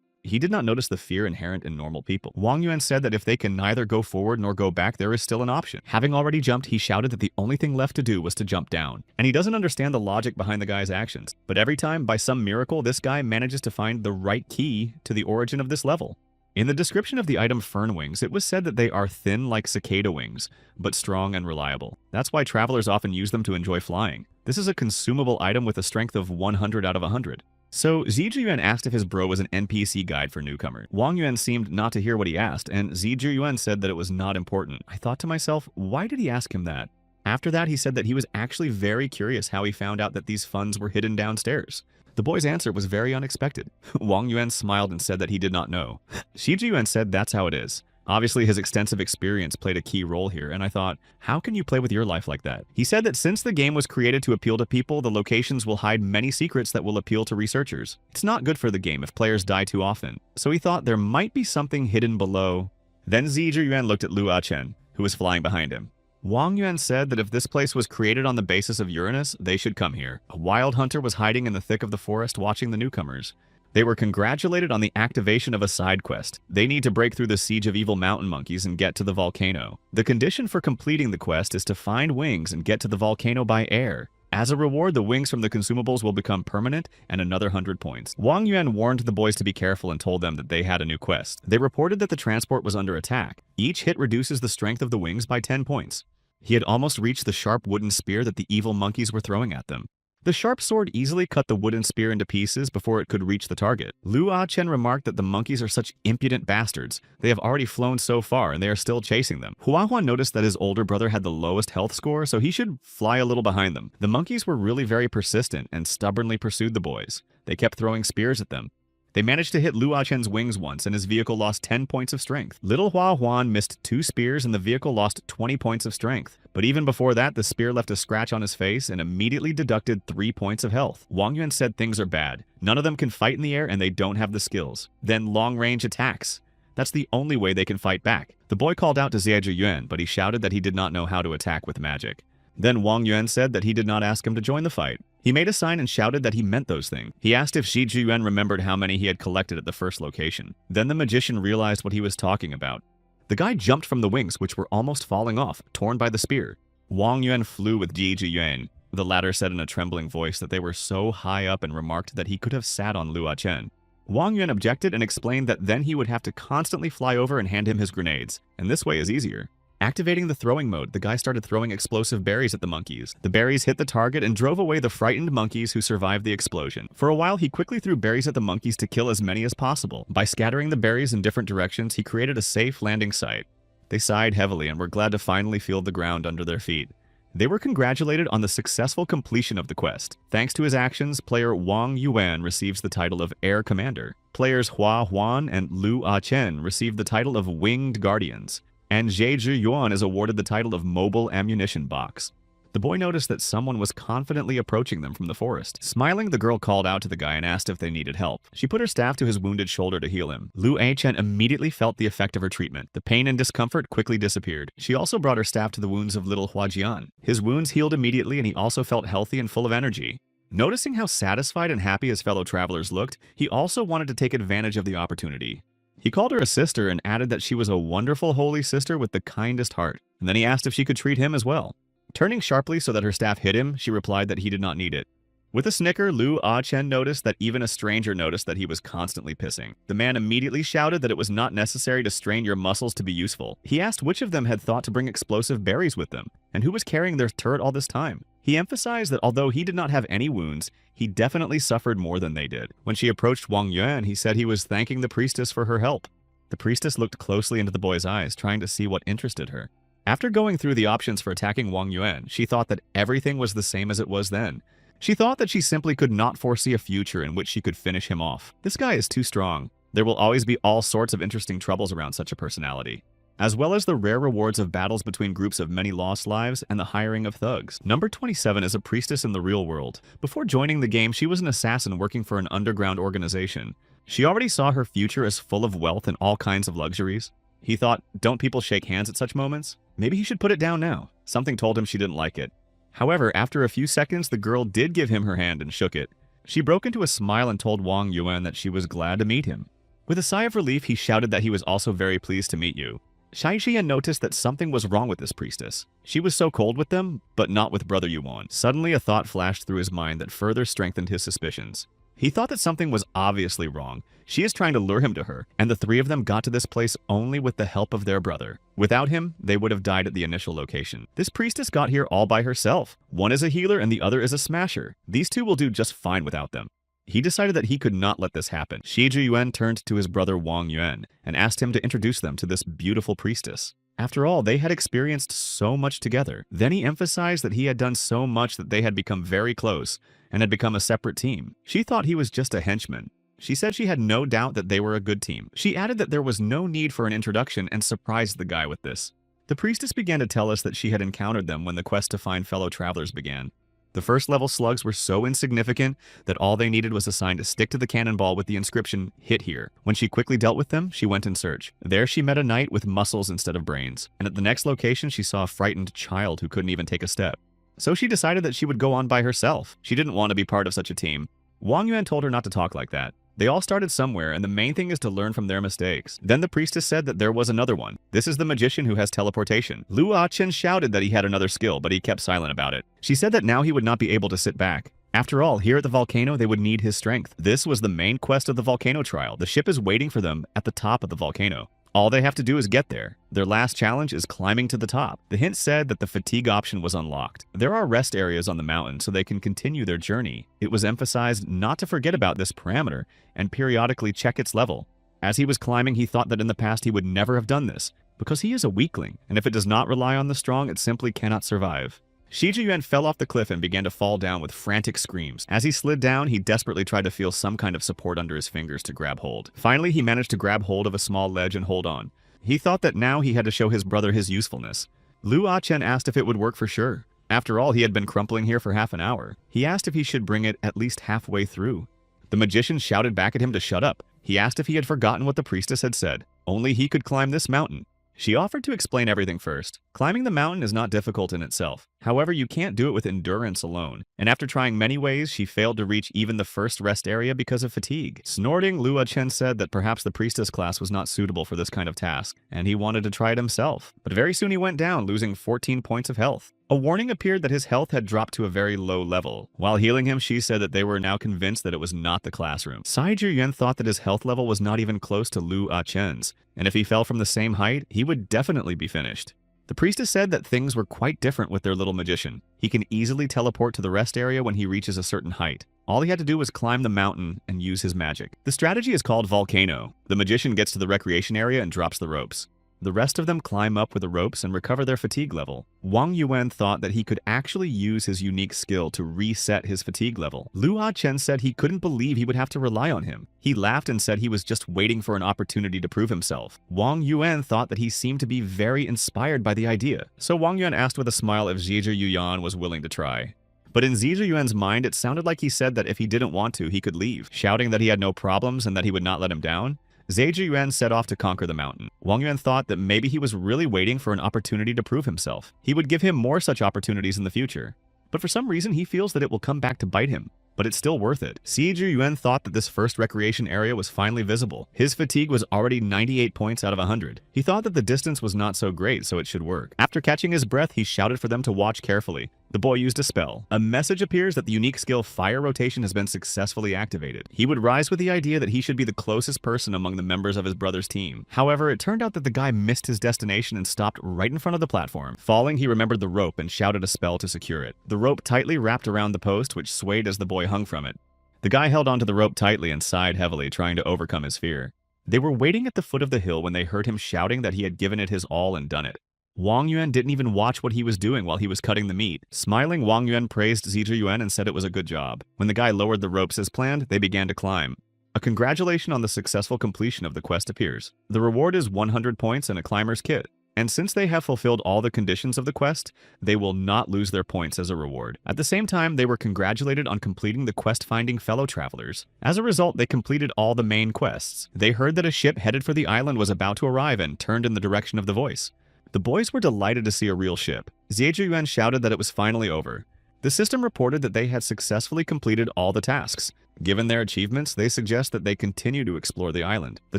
He did not notice the fear inherent in normal people. Wang Yuan said that if they can neither go forward nor go back, there is still an option. Having already jumped, he shouted that the only thing left to do was to jump down. And he doesn't understand the logic behind the guy's actions. But every time, by some miracle, this guy manages to find the right key to the origin of this level. In the description of the item Fern Wings, it was said that they are thin like cicada wings, but strong and reliable. That's why travelers often use them to enjoy flying. This is a consumable item with a strength of 100 out of 100. So, Zi Zhiyuan asked if his bro was an NPC guide for newcomers. Wang Yuan seemed not to hear what he asked, and Zi Zhiyuan said that it was not important. I thought to myself, why did he ask him that? After that, he said that he was actually very curious how he found out that these funds were hidden downstairs. The boy's answer was very unexpected. Wang Yuan smiled and said that he did not know. Shi Jiyuan said that's how it is. Obviously, his extensive experience played a key role here, and I thought, how can you play with your life like that? He said that since the game was created to appeal to people, the locations will hide many secrets that will appeal to researchers. It's not good for the game if players die too often, so he thought there might be something hidden below. Then Zi Zhiyuan looked at Lu Achen, who was flying behind him. Wang Yuan said that if this place was created on the basis of Uranus, they should come here. A wild hunter was hiding in the thick of the forest watching the newcomers. They were congratulated on the activation of a side quest. They need to break through the siege of evil mountain monkeys and get to the volcano. The condition for completing the quest is to find wings and get to the volcano by air. As a reward, the wings from the consumables will become permanent and another 100 points. Wang Yuan warned the boys to be careful and told them that they had a new quest. They reported that the transport was under attack. Each hit reduces the strength of the wings by 10 points. He had almost reached the sharp wooden spear that the evil monkeys were throwing at them. The sharp sword easily cut the wooden spear into pieces before it could reach the target. Lu Achen remarked that the monkeys are such impudent bastards. They have already flown so far and they are still chasing them. Hua Huan noticed that his older brother had the lowest health score, so he should fly a little behind them. The monkeys were really very persistent and stubbornly pursued the boys. They kept throwing spears at them. They managed to hit Lu Achen's wings once, and his vehicle lost 10 points of strength. Little Hua Huan missed 2 spears, and the vehicle lost 20 points of strength. But even before that, the spear left a scratch on his face and immediately deducted 3 points of health. Wang Yuan said things are bad. None of them can fight in the air, and they don't have the skills. Then long-range attacks. That's the only way they can fight back. The boy called out to Zi Zhiyuan, but he shouted that he did not know how to attack with magic. Then Wang Yuan said that he did not ask him to join the fight. He made a sign and shouted that he meant those things. He asked if Shi Jiyuan remembered how many he had collected at the first location. Then the magician realized what he was talking about. The guy jumped from the wings, which were almost falling off, torn by the spear. Wang Yuan flew with Ji Jiyuan. The latter said in a trembling voice that they were so high up and remarked that he could have sat on Lu Achen. Wang Yuan objected and explained that then he would have to constantly fly over and hand him his grenades, and this way is easier. Activating the throwing mode, the guy started throwing explosive berries at the monkeys. The berries hit the target and drove away the frightened monkeys who survived the explosion. For a while, he quickly threw berries at the monkeys to kill as many as possible. By scattering the berries in different directions, he created a safe landing site. They sighed heavily and were glad to finally feel the ground under their feet. They were congratulated on the successful completion of the quest. Thanks to his actions, player Wang Yuan receives the title of Air Commander. Players Hua Huan and Lu Achen receive the title of Winged Guardians. And Zi Zhiyuan is awarded the title of Mobile Ammunition Box. The boy noticed that someone was confidently approaching them from the forest. Smiling, the girl called out to the guy and asked if they needed help. She put her staff to his wounded shoulder to heal him. Lu Achen immediately felt the effect of her treatment. The pain and discomfort quickly disappeared. She also brought her staff to the wounds of little Huajian. His wounds healed immediately and he also felt healthy and full of energy. Noticing how satisfied and happy his fellow travelers looked, he also wanted to take advantage of the opportunity. He called her a sister and added that she was a wonderful holy sister with the kindest heart, and then he asked if she could treat him as well. Turning sharply so that her staff hit him, she replied that he did not need it. With a snicker, Lu Achen noticed that even a stranger noticed that he was constantly pissing. The man immediately shouted that it was not necessary to strain your muscles to be useful. He asked which of them had thought to bring explosive berries with them, and who was carrying their turret all this time. He emphasized that although he did not have any wounds, he definitely suffered more than they did. When she approached Wang Yuan, he said he was thanking the priestess for her help. The priestess looked closely into the boy's eyes, trying to see what interested her. After going through the options for attacking Wang Yuan, she thought that everything was the same as it was then. She thought that she simply could not foresee a future in which she could finish him off. This guy is too strong. There will always be all sorts of interesting troubles around such a personality, as well as the rare rewards of battles between groups of many lost lives and the hiring of thugs. Number 27 is a priestess in the real world. Before joining the game, she was an assassin working for an underground organization. She already saw her future as full of wealth and all kinds of luxuries. He thought, don't people shake hands at such moments? Maybe he should put it down now. Something told him she didn't like it. However, after a few seconds, the girl did give him her hand and shook it. She broke into a smile and told Wang Yuan that she was glad to meet him. With a sigh of relief, he shouted that he was also very pleased to meet you. Shai Xian noticed that something was wrong with this priestess. She was so cold with them, but not with Brother Yuan. Suddenly, a thought flashed through his mind that further strengthened his suspicions. He thought that something was obviously wrong. She is trying to lure him to her, and the three of them got to this place only with the help of their brother. Without him, they would have died at the initial location. This priestess got here all by herself. One is a healer and the other is a smasher. These two will do just fine without them. He decided that he could not let this happen. Shi Zhiyuan turned to his brother Wang Yuan and asked him to introduce them to this beautiful priestess. After all, they had experienced so much together. Then he emphasized that he had done so much that they had become very close and had become a separate team. She thought he was just a henchman. She said she had no doubt that they were a good team. She added that there was no need for an introduction and surprised the guy with this. The priestess began to tell us that she had encountered them when the quest to find fellow travelers began. The first level slugs were so insignificant that all they needed was a sign to stick to the cannonball with the inscription, "Hit here." When she quickly dealt with them, she went in search. There she met a knight with muscles instead of brains, and at the next location she saw a frightened child who couldn't even take a step. So she decided that she would go on by herself. She didn't want to be part of such a team. Wang Yuan told her not to talk like that. They all started somewhere, and the main thing is to learn from their mistakes. Then the priestess said that there was another one. This is the magician who has teleportation. Lu Achen shouted that he had another skill, but he kept silent about it. She said that now he would not be able to sit back. After all, here at the volcano, they would need his strength. This was the main quest of the volcano trial. The ship is waiting for them at the top of the volcano. All they have to do is get there. Their last challenge is climbing to the top. The hint said that the fatigue option was unlocked. There are rest areas on the mountain so they can continue their journey. It was emphasized not to forget about this parameter and periodically check its level. As he was climbing, he thought that in the past he would never have done this, because he is a weakling, and if it does not rely on the strong, it simply cannot survive. Shi Zhiyuan fell off the cliff and began to fall down with frantic screams. As he slid down, he desperately tried to feel some kind of support under his fingers to grab hold. Finally, he managed to grab hold of a small ledge and hold on. He thought that now he had to show his brother his usefulness. Lu Achen asked if it would work for sure. After all, he had been crumpling here for half an hour. He asked if he should bring it at least halfway through. The magician shouted back at him to shut up. He asked if he had forgotten what the priestess had said. Only he could climb this mountain. She offered to explain everything first. Climbing the mountain is not difficult in itself. However, you can't do it with endurance alone. And after trying many ways, she failed to reach even the first rest area because of fatigue. Snorting, Lu Chen said that perhaps the priestess class was not suitable for this kind of task, and he wanted to try it himself. But very soon he went down, losing 14 points of health. A warning appeared that his health had dropped to a very low level. While healing him, she said that they were now convinced that it was not the classroom. Sai Zhiyuan thought that his health level was not even close to Lu Chen's, and if he fell from the same height, he would definitely be finished. The priestess said that things were quite different with their little magician. He can easily teleport to the rest area when he reaches a certain height. All he had to do was climb the mountain and use his magic. The strategy is called Volcano. The magician gets to the recreation area and drops the ropes. The rest of them climb up with the ropes and recover their fatigue level. Wang Yuan thought that he could actually use his unique skill to reset his fatigue level. Lu Chen said he couldn't believe he would have to rely on him. He laughed and said he was just waiting for an opportunity to prove himself. Wang Yuan thought that he seemed to be very inspired by the idea. So Wang Yuan asked with a smile if Zhizhi Yuan was willing to try. But in Zhizhi Yuan's mind, it sounded like he said that if he didn't want to, he could leave, shouting that he had no problems and that he would not let him down. Zhizhi Yuan set off to conquer the mountain. Wang Yuan thought that maybe he was really waiting for an opportunity to prove himself. He would give him more such opportunities in the future. But for some reason, he feels that it will come back to bite him. But it's still worth it. Zhizhi Yuan thought that this first recreation area was finally visible. His fatigue was already 98 points out of 100. He thought that the distance was not so great, so it should work. After catching his breath, he shouted for them to watch carefully. The boy used a spell. A message appears that the unique skill Fire Rotation has been successfully activated. He would rise with the idea that he should be the closest person among the members of his brother's team. However, it turned out that the guy missed his destination and stopped right in front of the platform. Falling, he remembered the rope and shouted a spell to secure it. The rope tightly wrapped around the post, which swayed as the boy hung from it. The guy held onto the rope tightly and sighed heavily, trying to overcome his fear. They were waiting at the foot of the hill when they heard him shouting that he had given it his all and done it. Wang Yuan didn't even watch what he was doing while he was cutting the meat. Smiling, Wang Yuan praised Zizhi Yuan and said it was a good job. When the guy lowered the ropes as planned, they began to climb. A congratulation on the successful completion of the quest appears. The reward is 100 points and a climber's kit. And since they have fulfilled all the conditions of the quest, they will not lose their points as a reward. At the same time, they were congratulated on completing the quest finding fellow travelers. As a result, they completed all the main quests. They heard that a ship headed for the island was about to arrive and turned in the direction of the voice. The boys were delighted to see a real ship. Zizhi Yuan shouted that it was finally over. The system reported that they had successfully completed all the tasks. Given their achievements, they suggest that they continue to explore the island. The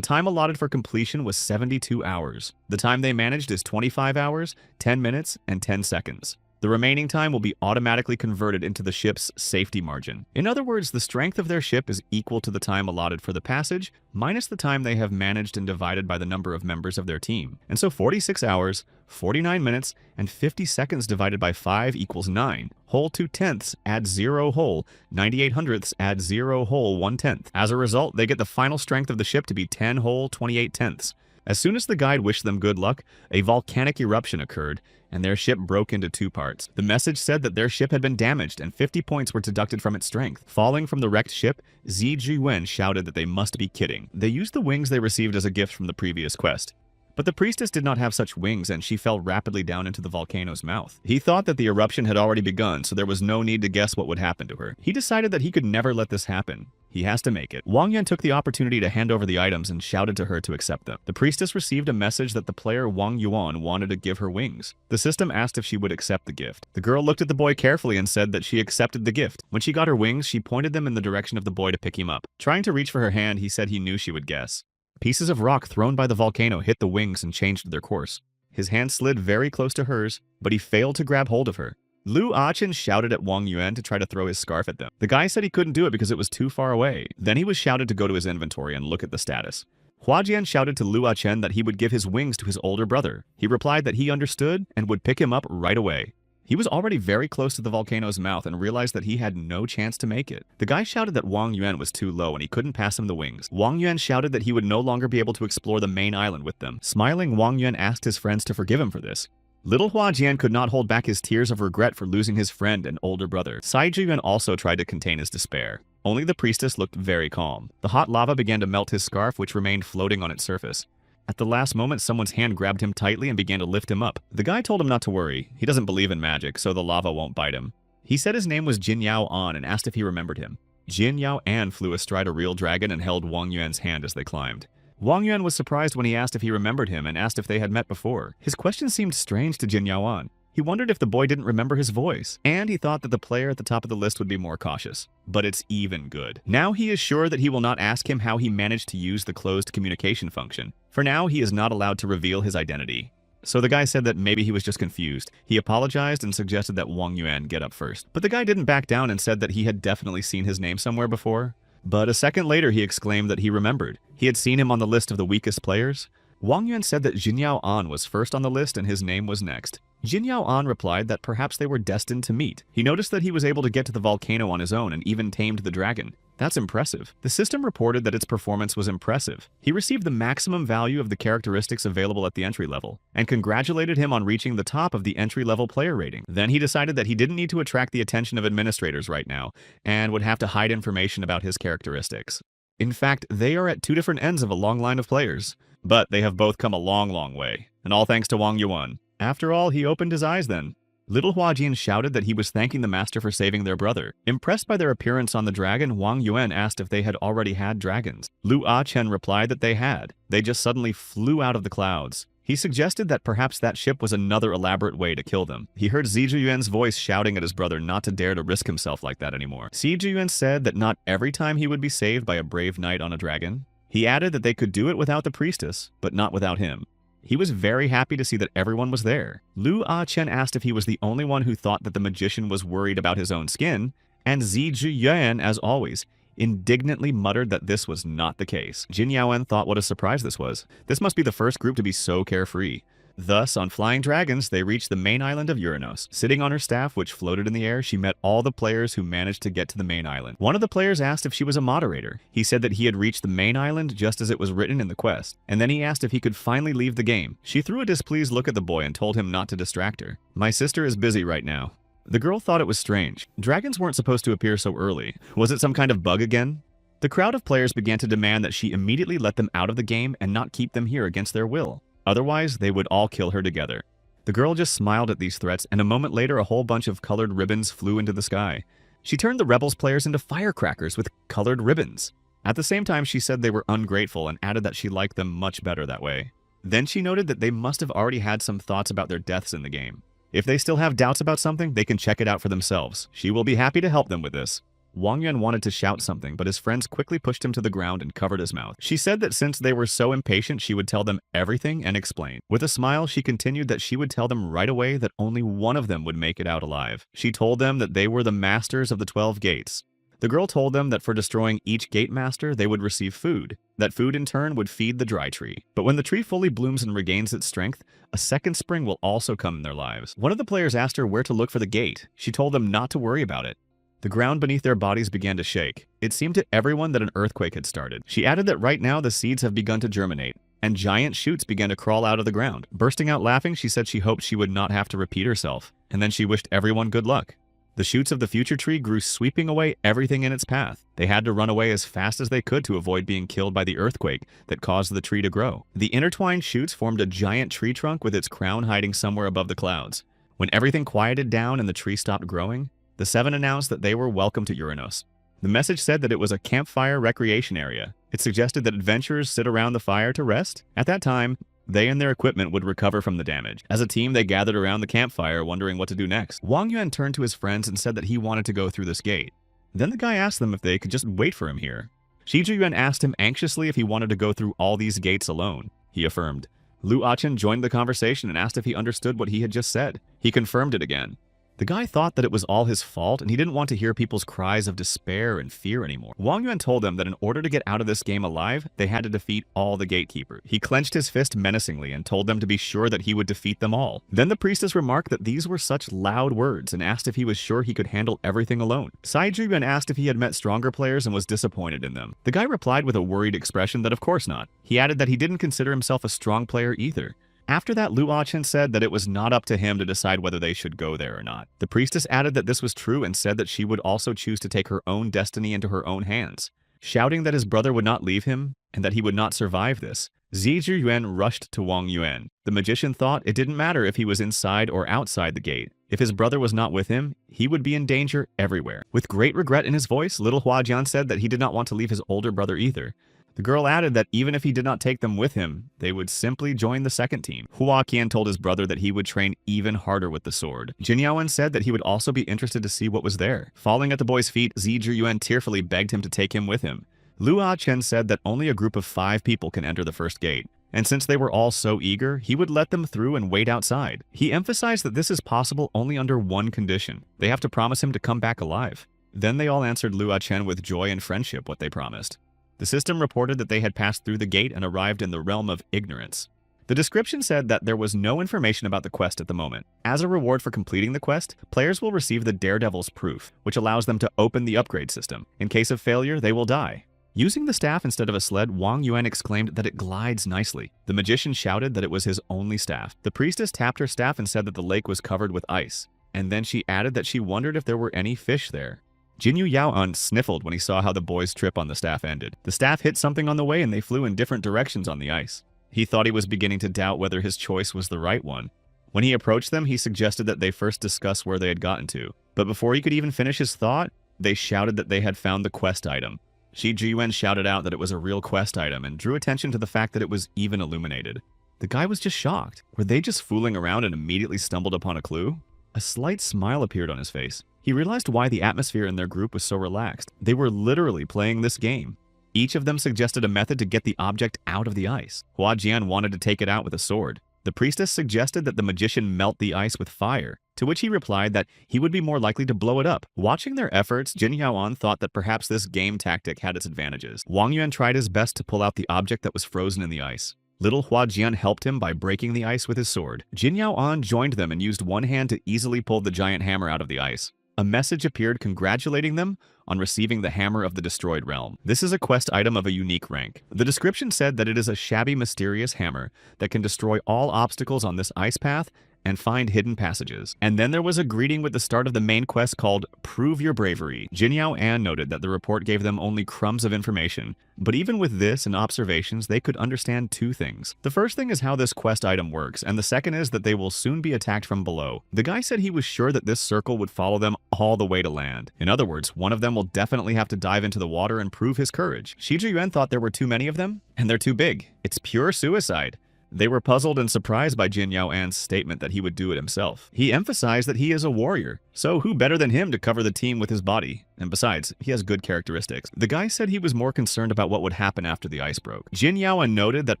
time allotted for completion was 72 hours. The time they managed is 25 hours, 10 minutes, and 10 seconds. The remaining time will be automatically converted into the ship's safety margin. In other words, the strength of their ship is equal to the time allotted for the passage, minus the time they have managed and divided by the number of members of their team. And so 46 hours, 49 minutes, and 50 seconds divided by 5 equals 9. Whole 2 tenths add 0 whole, 98 hundredths add 0 whole 1 tenth. As a result, they get the final strength of the ship to be 10 whole 28 tenths. As soon as the guide wished them good luck, a volcanic eruption occurred, and their ship broke into 2 parts. The message said that their ship had been damaged and 50 points were deducted from its strength. Falling from the wrecked ship, Zizhi Yuan shouted that they must be kidding. They used the wings they received as a gift from the previous quest. But the priestess did not have such wings, and she fell rapidly down into the volcano's mouth. He thought that the eruption had already begun, so there was no need to guess what would happen to her. He decided that he could never let this happen. He has to make it. Wang Yuan took the opportunity to hand over the items and shouted to her to accept them. The priestess received a message that the player Wang Yuan wanted to give her wings. The system asked if she would accept the gift. The girl looked at the boy carefully and said that she accepted the gift. When she got her wings, she pointed them in the direction of the boy to pick him up. Trying to reach for her hand, he said he knew she would guess. Pieces of rock thrown by the volcano hit the wings and changed their course. His hand slid very close to hers, but he failed to grab hold of her. Lu Achen shouted at Wang Yuan to try to throw his scarf at them. The guy said he couldn't do it because it was too far away. Then he was shouted to go to his inventory and look at the status. Hua Jian shouted to Lu Achen that he would give his wings to his older brother. He replied that he understood and would pick him up right away. He was already very close to the volcano's mouth and realized that he had no chance to make it. The guy shouted that Wang Yuan was too low and he couldn't pass him the wings. Wang Yuan shouted that he would no longer be able to explore the main island with them. Smiling, Wang Yuan asked his friends to forgive him for this. Little Hua Jian could not hold back his tears of regret for losing his friend and older brother. Zizhi Yuan also tried to contain his despair. Only the priestess looked very calm. The hot lava began to melt his scarf, which remained floating on its surface. At the last moment, someone's hand grabbed him tightly and began to lift him up. The guy told him not to worry. He doesn't believe in magic, so the lava won't bite him. He said his name was Jin Yao An and asked if he remembered him. Jin Yao An flew astride a real dragon and held Wang Yuan's hand as they climbed. Wang Yuan was surprised when he asked if he remembered him and asked if they had met before. His question seemed strange to Jin Yao An. He wondered if the boy didn't remember his voice, and he thought that the player at the top of the list would be more cautious. But it's even good. Now he is sure that he will not ask him how he managed to use the closed communication function. For now, he is not allowed to reveal his identity. So the guy said that maybe he was just confused. He apologized and suggested that Wang Yuan get up first. But the guy didn't back down and said that he had definitely seen his name somewhere before. But a second later, he exclaimed that he remembered. He had seen him on the list of the weakest players. Wang Yuan said that Jin Yao An was first on the list and his name was next. Jin Yao An replied that perhaps they were destined to meet. He noticed that he was able to get to the volcano on his own and even tamed the dragon. That's impressive. The system reported that its performance was impressive. He received the maximum value of the characteristics available at the entry level, and congratulated him on reaching the top of the entry-level player rating. Then he decided that he didn't need to attract the attention of administrators right now, and would have to hide information about his characteristics. In fact, they are at 2 different ends of a long line of players. But they have both come a long, long way, and all thanks to Wang Yuan. After all, he opened his eyes then. Little Hua Jian shouted that he was thanking the master for saving their brother. Impressed by their appearance on the dragon, Wang Yuan asked if they had already had dragons. Lu Chen replied that they had. They just suddenly flew out of the clouds. He suggested that perhaps that ship was another elaborate way to kill them. He heard Zizhi Yuan's voice shouting at his brother not to dare to risk himself like that anymore. Zizhi Yuan said that not every time he would be saved by a brave knight on a dragon. He added that they could do it without the priestess, but not without him. He was very happy to see that everyone was there. Lu Chen asked if he was the only one who thought that the magician was worried about his own skin, and Zizhi Yuan, as always, indignantly muttered that this was not the case. Jin Yaoen thought what a surprise this was. This must be the first group to be so carefree. Thus, on flying dragons, they reached the main island of Uranos. Sitting on her staff, which floated in the air, she met all the players who managed to get to the main island. One of the players asked if she was a moderator. He said that he had reached the main island just as it was written in the quest, and then he asked if he could finally leave the game. She threw a displeased look at the boy and told him not to distract her. "My sister is busy right now." The girl thought it was strange. Dragons weren't supposed to appear so early. Was it some kind of bug again? The crowd of players began to demand that she immediately let them out of the game and not keep them here against their will. Otherwise, they would all kill her together. The girl just smiled at these threats, and a moment later a whole bunch of colored ribbons flew into the sky. She turned the rebels players into firecrackers with colored ribbons. At the same time, she said they were ungrateful and added that she liked them much better that way. Then she noted that they must have already had some thoughts about their deaths in the game. If they still have doubts about something, they can check it out for themselves. She will be happy to help them with this. Wang Yuan wanted to shout something, but his friends quickly pushed him to the ground and covered his mouth. She said that since they were so impatient, she would tell them everything and explain. With a smile, she continued that she would tell them right away that only one of them would make it out alive. She told them that they were the masters of the 12 gates. The girl told them that for destroying each gate master, they would receive food. That food in turn would feed the dry tree. But when the tree fully blooms and regains its strength, a second spring will also come in their lives. One of the players asked her where to look for the gate. She told them not to worry about it. The ground beneath their bodies began to shake. It seemed to everyone that an earthquake had started. She added that right now the seeds have begun to germinate, and giant shoots began to crawl out of the ground. Bursting out laughing, she said she hoped she would not have to repeat herself, and then she wished everyone good luck. The shoots of the future tree grew, sweeping away everything in its path. They had to run away as fast as they could to avoid being killed by the earthquake that caused the tree to grow. The intertwined shoots formed a giant tree trunk with its crown hiding somewhere above the clouds. When everything quieted down and the tree stopped growing, the 7 announced that they were welcome to Uranos. The message said that it was a campfire recreation area. It suggested that adventurers sit around the fire to rest. At that time, they and their equipment would recover from the damage. As a team, they gathered around the campfire, wondering what to do next. Wang Yuan turned to his friends and said that he wanted to go through this gate. Then the guy asked them if they could just wait for him here. Shi Zhiyuan asked him anxiously if he wanted to go through all these gates alone. He affirmed. Lu Achen joined the conversation and asked if he understood what he had just said. He confirmed it again. The guy thought that it was all his fault, and he didn't want to hear people's cries of despair and fear anymore. Wang Yuan told them that in order to get out of this game alive, they had to defeat all the gatekeepers. He clenched his fist menacingly and told them to be sure that he would defeat them all. Then the priestess remarked that these were such loud words and asked if he was sure he could handle everything alone. Sai Zhiyuan asked if he had met stronger players and was disappointed in them. The guy replied with a worried expression that of course not. He added that he didn't consider himself a strong player either. After that, Lu Achen said that it was not up to him to decide whether they should go there or not. The priestess added that this was true and said that she would also choose to take her own destiny into her own hands. Shouting that his brother would not leave him and that he would not survive this, Zi Zhiyuan rushed to Wang Yuan. The magician thought it didn't matter if he was inside or outside the gate. If his brother was not with him, he would be in danger everywhere. With great regret in his voice, little Huajian said that he did not want to leave his older brother either. The girl added that even if he did not take them with him, they would simply join the second team. Hua Qian told his brother that he would train even harder with the sword. Jin Yaowen said that he would also be interested to see what was there. Falling at the boy's feet, Zi Zhiyuan tearfully begged him to take him with him. Lu Achen said that only a group of 5 people can enter the first gate, and since they were all so eager, he would let them through and wait outside. He emphasized that this is possible only under one condition. They have to promise him to come back alive. Then they all answered Lu Achen with joy and friendship what they promised. The system reported that they had passed through the gate and arrived in the realm of ignorance. The description said that there was no information about the quest at the moment. As a reward for completing the quest, players will receive the Daredevil's Proof, which allows them to open the upgrade system. In case of failure, they will die. Using the staff instead of a sled, Wang Yuan exclaimed that it glides nicely. The magician shouted that it was his only staff. The priestess tapped her staff and said that the lake was covered with ice. And then she added that she wondered if there were any fish there. Jinyu Yaoan sniffled when he saw how the boy's trip on the staff ended. The staff hit something on the way and they flew in different directions on the ice. He thought he was beginning to doubt whether his choice was the right one. When he approached them, he suggested that they first discuss where they had gotten to. But before he could even finish his thought, they shouted that they had found the quest item. Shi Zhiyuan shouted out that it was a real quest item and drew attention to the fact that it was even illuminated. The guy was just shocked. Were they just fooling around and immediately stumbled upon a clue? A slight smile appeared on his face. He realized why the atmosphere in their group was so relaxed. They were literally playing this game. Each of them suggested a method to get the object out of the ice. Hua Jian wanted to take it out with a sword. The priestess suggested that the magician melt the ice with fire, to which he replied that he would be more likely to blow it up. Watching their efforts, Jin Yaoan thought that perhaps this game tactic had its advantages. Wang Yuan tried his best to pull out the object that was frozen in the ice. Little Huajian helped him by breaking the ice with his sword. Jin Yao An joined them and used one hand to easily pull the giant hammer out of the ice. A message appeared congratulating them on receiving the Hammer of the Destroyed Realm. This is a quest item of a unique rank. The description said that it is a shabby, mysterious hammer that can destroy all obstacles on this ice path and find hidden passages. And then there was a greeting with the start of the main quest called Prove Your Bravery. Jin Yao An noted that the report gave them only crumbs of information, but even with this and observations, they could understand two things. The first thing is how this quest item works, and the second is that they will soon be attacked from below. The guy said he was sure that this circle would follow them all the way to land. In other words, one of them will definitely have to dive into the water and prove his courage. Shi Zhiyuan thought there were too many of them, and they're too big. It's pure suicide. They were puzzled and surprised by Jin Yao An's statement that he would do it himself. He emphasized that he is a warrior, so who better than him to cover the team with his body? And besides, he has good characteristics. The guy said he was more concerned about what would happen after the ice broke. Jin Yao An noted that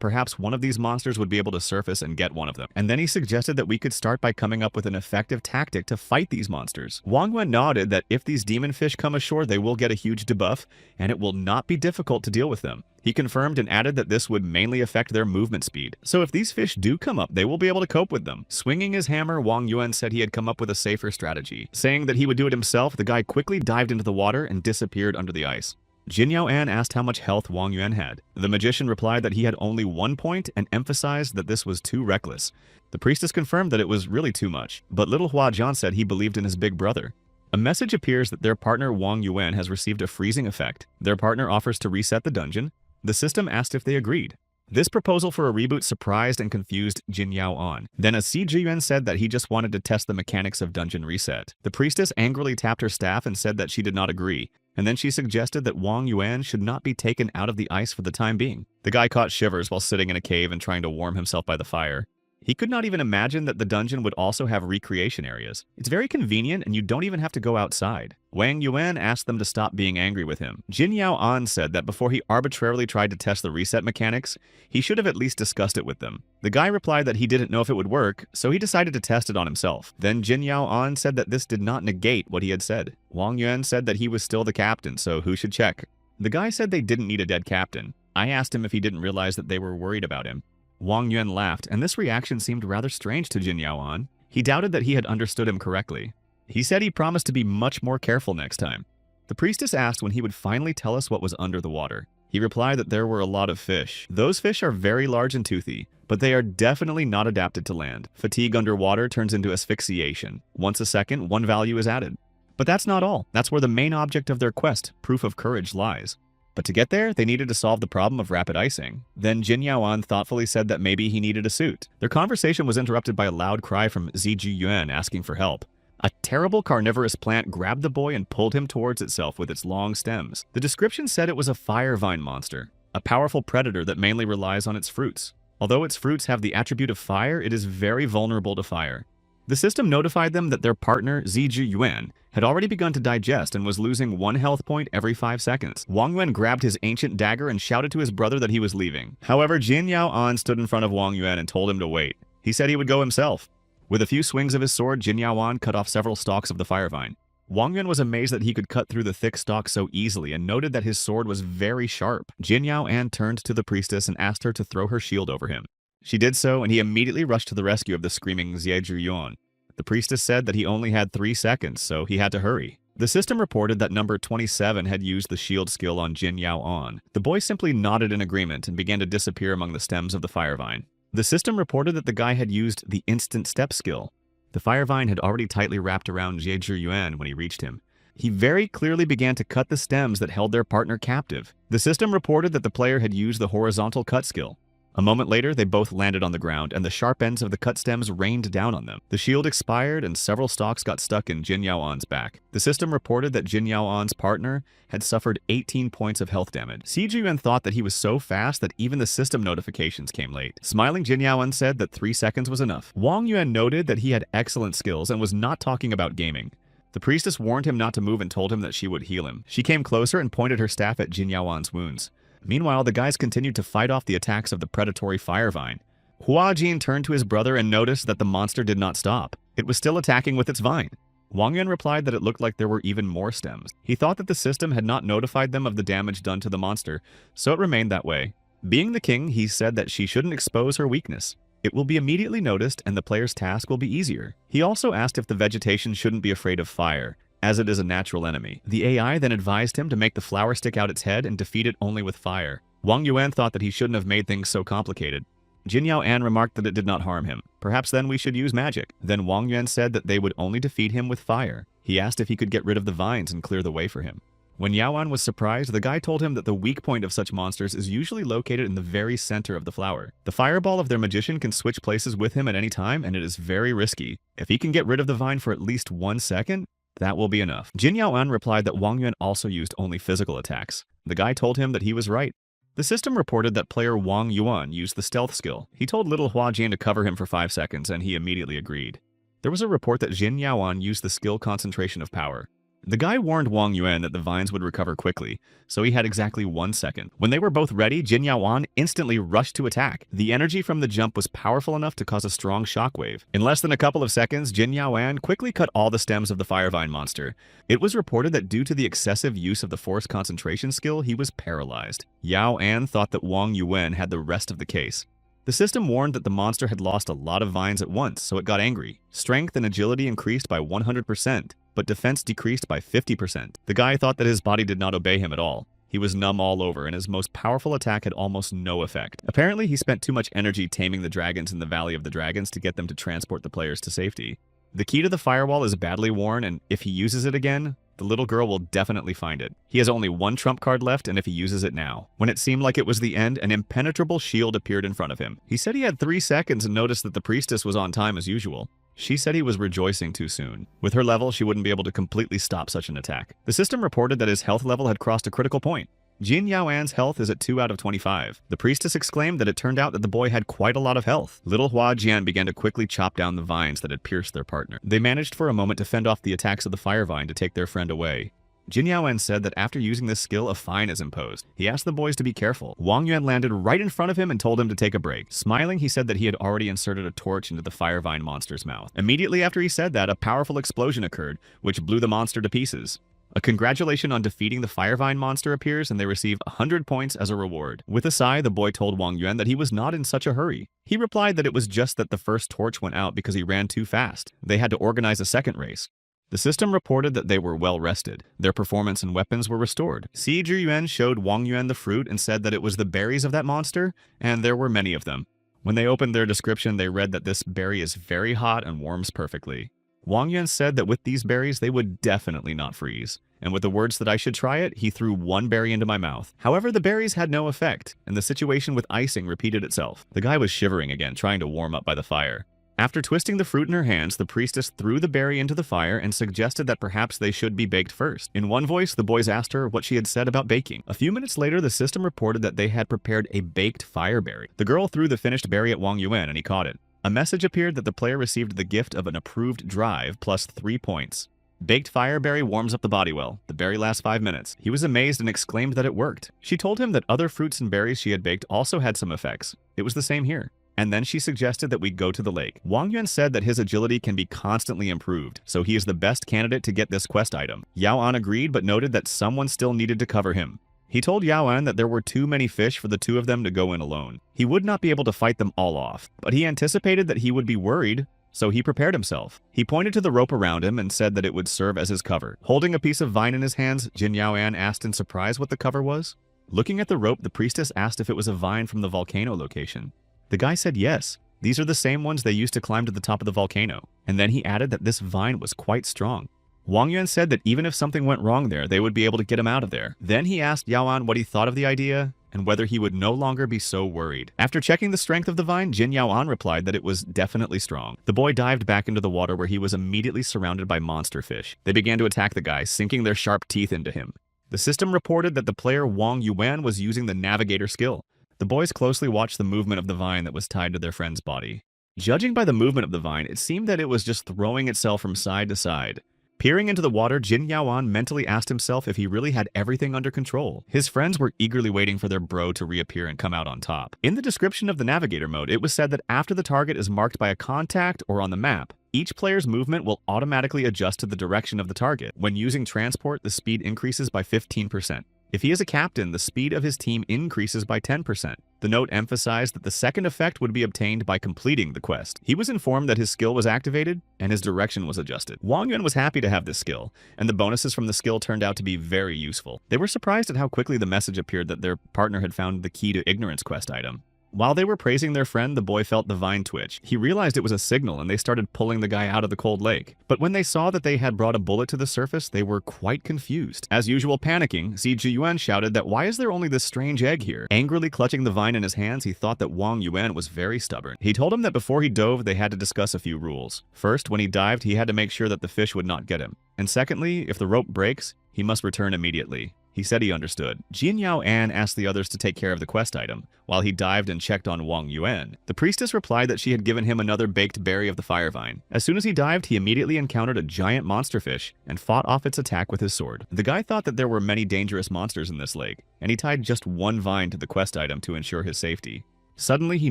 perhaps one of these monsters would be able to surface and get one of them. And then he suggested that we could start by coming up with an effective tactic to fight these monsters. Wang Yuan nodded that if these demon fish come ashore, they will get a huge debuff, and it will not be difficult to deal with them. He confirmed and added that this would mainly affect their movement speed. So if these fish do come up, they will be able to cope with them. Swinging his hammer, Wang Yuan said he had come up with a safer strategy. Saying that he would do it himself, the guy quickly dived into the water and disappeared under the ice. Jin Yao An asked how much health Wang Yuan had. The magician replied that he had only 1 point and emphasized that this was too reckless. The priestess confirmed that it was really too much, but little Huajian said he believed in his big brother. A message appears that their partner Wang Yuan has received a freezing effect. Their partner offers to reset the dungeon. The system asked if they agreed. This proposal for a reboot surprised and confused Jin Yao An. Then a Shi Zhiyuan said that he just wanted to test the mechanics of dungeon reset. The priestess angrily tapped her staff and said that she did not agree, and then she suggested that Wang Yuan should not be taken out of the ice for the time being. The guy caught shivers while sitting in a cave and trying to warm himself by the fire. He could not even imagine that the dungeon would also have recreation areas. It's very convenient and you don't even have to go outside. Wang Yuan asked them to stop being angry with him. Jin Yao An said that before he arbitrarily tried to test the reset mechanics, he should have at least discussed it with them. The guy replied that he didn't know if it would work, so he decided to test it on himself. Then Jin Yao An said that this did not negate what he had said. Wang Yuan said that he was still the captain, so who should check? The guy said they didn't need a dead captain. I asked him if he didn't realize that they were worried about him. Wang Yuan laughed, and this reaction seemed rather strange to Jin Yao An. He doubted that he had understood him correctly. He said he promised to be much more careful next time. The priestess asked when he would finally tell us what was under the water. He replied that there were a lot of fish. Those fish are very large and toothy, but they are definitely not adapted to land. Fatigue underwater turns into asphyxiation. Once a second, one value is added. But that's not all. That's where the main object of their quest, proof of courage, lies. But to get there, they needed to solve the problem of rapid icing. Then Jin Yao An thoughtfully said that maybe he needed a suit. Their conversation was interrupted by a loud cry from Shi Zhiyuan asking for help. A terrible carnivorous plant grabbed the boy and pulled him towards itself with its long stems. The description said it was a fire vine monster, a powerful predator that mainly relies on its fruits. Although its fruits have the attribute of fire, it is very vulnerable to fire. The system notified them that their partner, Shi Zhiyuan, had already begun to digest and was losing 1 health point every 5 seconds. Wang Yuan grabbed his ancient dagger and shouted to his brother that he was leaving. However, Jin Yao An stood in front of Wang Yuan and told him to wait. He said he would go himself. With a few swings of his sword, Jin Yao An cut off several stalks of the fire vine. Wang Yuan was amazed that he could cut through the thick stalk so easily and noted that his sword was very sharp. Jin Yao An turned to the priestess and asked her to throw her shield over him. She did so, and he immediately rushed to the rescue of the screaming Shi Zhiyuan. The priestess said that he only had 3 seconds, so he had to hurry. The system reported that number 27 had used the shield skill on Jin Yao An. The boy simply nodded in agreement and began to disappear among the stems of the fire vine. The system reported that the guy had used the instant step skill. The fire vine had already tightly wrapped around Shi Zhiyuan when he reached him. He very clearly began to cut the stems that held their partner captive. The system reported that the player had used the horizontal cut skill. A moment later, they both landed on the ground, and the sharp ends of the cut stems rained down on them. The shield expired, and several stalks got stuck in Jin Yao An's back. The system reported that Jin Yao An's partner had suffered 18 points of health damage. Shi Zhiyuan thought that he was so fast that even the system notifications came late. Smiling, Jin Yao An said that 3 seconds was enough. Wang Yuan noted that he had excellent skills and was not talking about gaming. The priestess warned him not to move and told him that she would heal him. She came closer and pointed her staff at Jin Yao An's wounds. Meanwhile, the guys continued to fight off the attacks of the predatory fire vine. Huajin turned to his brother and noticed that the monster did not stop. It was still attacking with its vine. Wang Yuan replied that it looked like there were even more stems. He thought that the system had not notified them of the damage done to the monster, so it remained that way. Being the king, he said that she shouldn't expose her weakness. It will be immediately noticed and the player's task will be easier. He also asked if the vegetation shouldn't be afraid of fire, as it is a natural enemy. The AI then advised him to make the flower stick out its head and defeat it only with fire. Wang Yuan thought that he shouldn't have made things so complicated. Jin Yao An remarked that it did not harm him. Perhaps then we should use magic. Then Wang Yuan said that they would only defeat him with fire. He asked if he could get rid of the vines and clear the way for him. When Yao An was surprised, the guy told him that the weak point of such monsters is usually located in the very center of the flower. The fireball of their magician can switch places with him at any time, and it is very risky. If he can get rid of the vine for at least 1 second, that will be enough. Jin Yao An replied that Wang Yuan also used only physical attacks. The guy told him that he was right. The system reported that player Wang Yuan used the stealth skill. He told little Hua Jian to cover him for 5 seconds, and he immediately agreed. There was a report that Jin Yao An used the skill concentration of power. The guy warned Wang Yuan that the vines would recover quickly, so he had exactly 1 second. When they were both ready, Jin Yao An instantly rushed to attack. The energy from the jump was powerful enough to cause a strong shockwave. In less than a couple of seconds, Jin Yao An quickly cut all the stems of the fire vine monster. It was reported that due to the excessive use of the force concentration skill, he was paralyzed. Yao An thought that Wang Yuan had the rest of the case. The system warned that the monster had lost a lot of vines at once, so it got angry. Strength and agility increased by 100%, but defense decreased by 50%. The guy thought that his body did not obey him at all. He was numb all over, and his most powerful attack had almost no effect. Apparently, he spent too much energy taming the dragons in the Valley of the Dragons to get them to transport the players to safety. The key to the firewall is badly worn, and if he uses it again, the little girl will definitely find it. He has only 1 trump card left, and if he uses it now. When it seemed like it was the end, an impenetrable shield appeared in front of him. He said he had 3 seconds and noticed that the priestess was on time as usual. She said he was rejoicing too soon. With her level, she wouldn't be able to completely stop such an attack. The system reported that his health level had crossed a critical point. Jin Yao An's health is at 2 out of 25. The priestess exclaimed that it turned out that the boy had quite a lot of health. Little Hua Jian began to quickly chop down the vines that had pierced their partner. They managed for a moment to fend off the attacks of the fire vine to take their friend away. Jin Yao An said that after using this skill, a fine is imposed. He asked the boys to be careful. Wang Yuan landed right in front of him and told him to take a break. Smiling, he said that he had already inserted a torch into the fire vine monster's mouth. Immediately after he said that, a powerful explosion occurred, which blew the monster to pieces. A congratulation on defeating the Firevine monster appears, and they receive 100 points as a reward. With a sigh, the boy told Wang Yuan that he was not in such a hurry. He replied that it was just that the first torch went out because he ran too fast. They had to organize a second race. The system reported that they were well rested. Their performance and weapons were restored. Si Zhiyuan showed Wang Yuan the fruit and said that it was the berries of that monster, and there were many of them. When they opened their description, they read that this berry is very hot and warms perfectly. Wang Yuan said that with these berries, they would definitely not freeze. And with the words that I should try it, he threw 1 berry into my mouth. However, the berries had no effect, and the situation with icing repeated itself. The guy was shivering again, trying to warm up by the fire. After twisting the fruit in her hands, the priestess threw the berry into the fire and suggested that perhaps they should be baked first. In one voice, the boys asked her what she had said about baking. A few minutes later, the system reported that they had prepared a baked fireberry. The girl threw the finished berry at Wang Yuan, and he caught it. A message appeared that the player received the gift of an approved drive plus 3 points. Baked fireberry warms up the body well. The berry lasts 5 minutes. He was amazed and exclaimed that it worked. She told him that other fruits and berries she had baked also had some effects. It was the same here. And then she suggested that we go to the lake. Wang Yuan said that his agility can be constantly improved, so he is the best candidate to get this quest item. Yao An agreed but noted that someone still needed to cover him. He told Yao An that there were too many fish for the 2 of them to go in alone. He would not be able to fight them all off, but he anticipated that he would be worried, so he prepared himself. He pointed to the rope around him and said that it would serve as his cover. Holding a piece of vine in his hands, Jin Yao An asked in surprise what the cover was. Looking at the rope, the priestess asked if it was a vine from the volcano location. The guy said yes. These are the same ones they used to climb to the top of the volcano. And then he added that this vine was quite strong. Wang Yuan said that even if something went wrong there, they would be able to get him out of there. Then he asked Yao An what he thought of the idea and whether he would no longer be so worried. After checking the strength of the vine, Jin Yao An replied that it was definitely strong. The boy dived back into the water where he was immediately surrounded by monster fish. They began to attack the guy, sinking their sharp teeth into him. The system reported that the player Wang Yuan was using the navigator skill. The boys closely watched the movement of the vine that was tied to their friend's body. Judging by the movement of the vine, it seemed that it was just throwing itself from side to side. Peering into the water, Jin Yao An mentally asked himself if he really had everything under control. His friends were eagerly waiting for their bro to reappear and come out on top. In the description of the navigator mode, it was said that after the target is marked by a contact or on the map, each player's movement will automatically adjust to the direction of the target. When using transport, the speed increases by 15%. If he is a captain, the speed of his team increases by 10%. The note emphasized that the second effect would be obtained by completing the quest. He was informed that his skill was activated and his direction was adjusted. Wang Yuan was happy to have this skill, and the bonuses from the skill turned out to be very useful. They were surprised at how quickly the message appeared that their partner had found the key to ignorance quest item. While they were praising their friend, the boy felt the vine twitch. He realized it was a signal and they started pulling the guy out of the cold lake. But when they saw that they had brought a bullet to the surface, they were quite confused. As usual, panicking, Zi Yuan shouted that why is there only this strange egg here? Angrily clutching the vine in his hands, he thought that Wang Yuan was very stubborn. He told him that before he dove, they had to discuss a few rules. First, when he dived, he had to make sure that the fish would not get him. And secondly, if the rope breaks, he must return immediately. He said he understood. Jin Yao An asked the others to take care of the quest item, while he dived and checked on Wang Yuan. The priestess replied that she had given him another baked berry of the fire vine. As soon as he dived, he immediately encountered a giant monster fish and fought off its attack with his sword. The guy thought that there were many dangerous monsters in this lake, and he tied just one vine to the quest item to ensure his safety. Suddenly, he